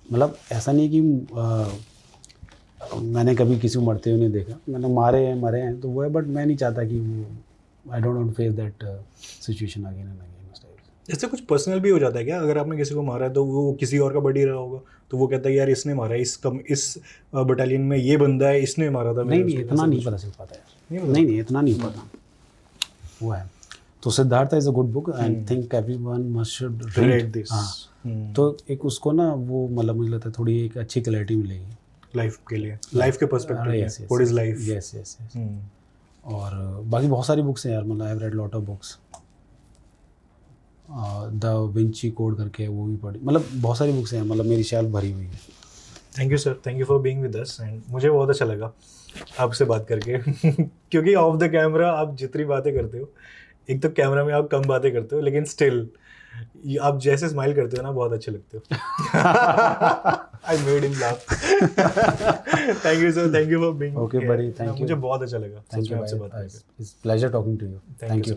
मतलब ऐसा नहीं कि मैंने कभी किसी को मरते हुए नहीं देखा, मैंने मरे हैं तो वो है, बट मैं नहीं चाहता कि वो I don't want to face that situation again and again. ऐसे कुछ पर्सनल भी हो जाता है क्या? अगर आपने किसी को मारा है तो वो किसी और का बडी रहा होगा तो वो कहता है यार इसने मारा है, इस बटालियन में ये बंदा है, इसने मारा था। नहीं इतना नहीं पता चल पाता यार, नहीं इतना नहीं पता वो है। तो Siddharth is a good book, I think everyone must should read this. हाँ, तो एक उसको ना वो मतलब मुझे लगता है थोड़ी एक अच्छी क्लैरिटी मिलेगी लाइफ के लिए, लाइफ के पर्सपेक्टिव में, what is life. Yes yes yes. और बाकी बहुत सारी बुक्स हैं यार, मतलब I have read lot of books. The Vinci code करके वो भी पढ़ी, मतलब बहुत सारी बुक्स हैं, मतलब मेरी शेल्फ भरी हुई है। Thank you sir, thank you for being with us, and मुझे बहुत अच्छा लगा आपसे बात करके क्योंकि ऑफ द कैमरा आप जितनी बातें करते हो, एक तो कैमरा में आप कम बातें करते हो, लेकिन स्टिल आप जैसे स्माइल करते हो ना बहुत अच्छे लगते हो। I made him laugh. Thank you sir, thank you for being. Okay बड़ी, थैंक यू, मुझे बहुत अच्छा लगा थैंक यू आपसे बात करके। It's pleasure talking to you, thank you.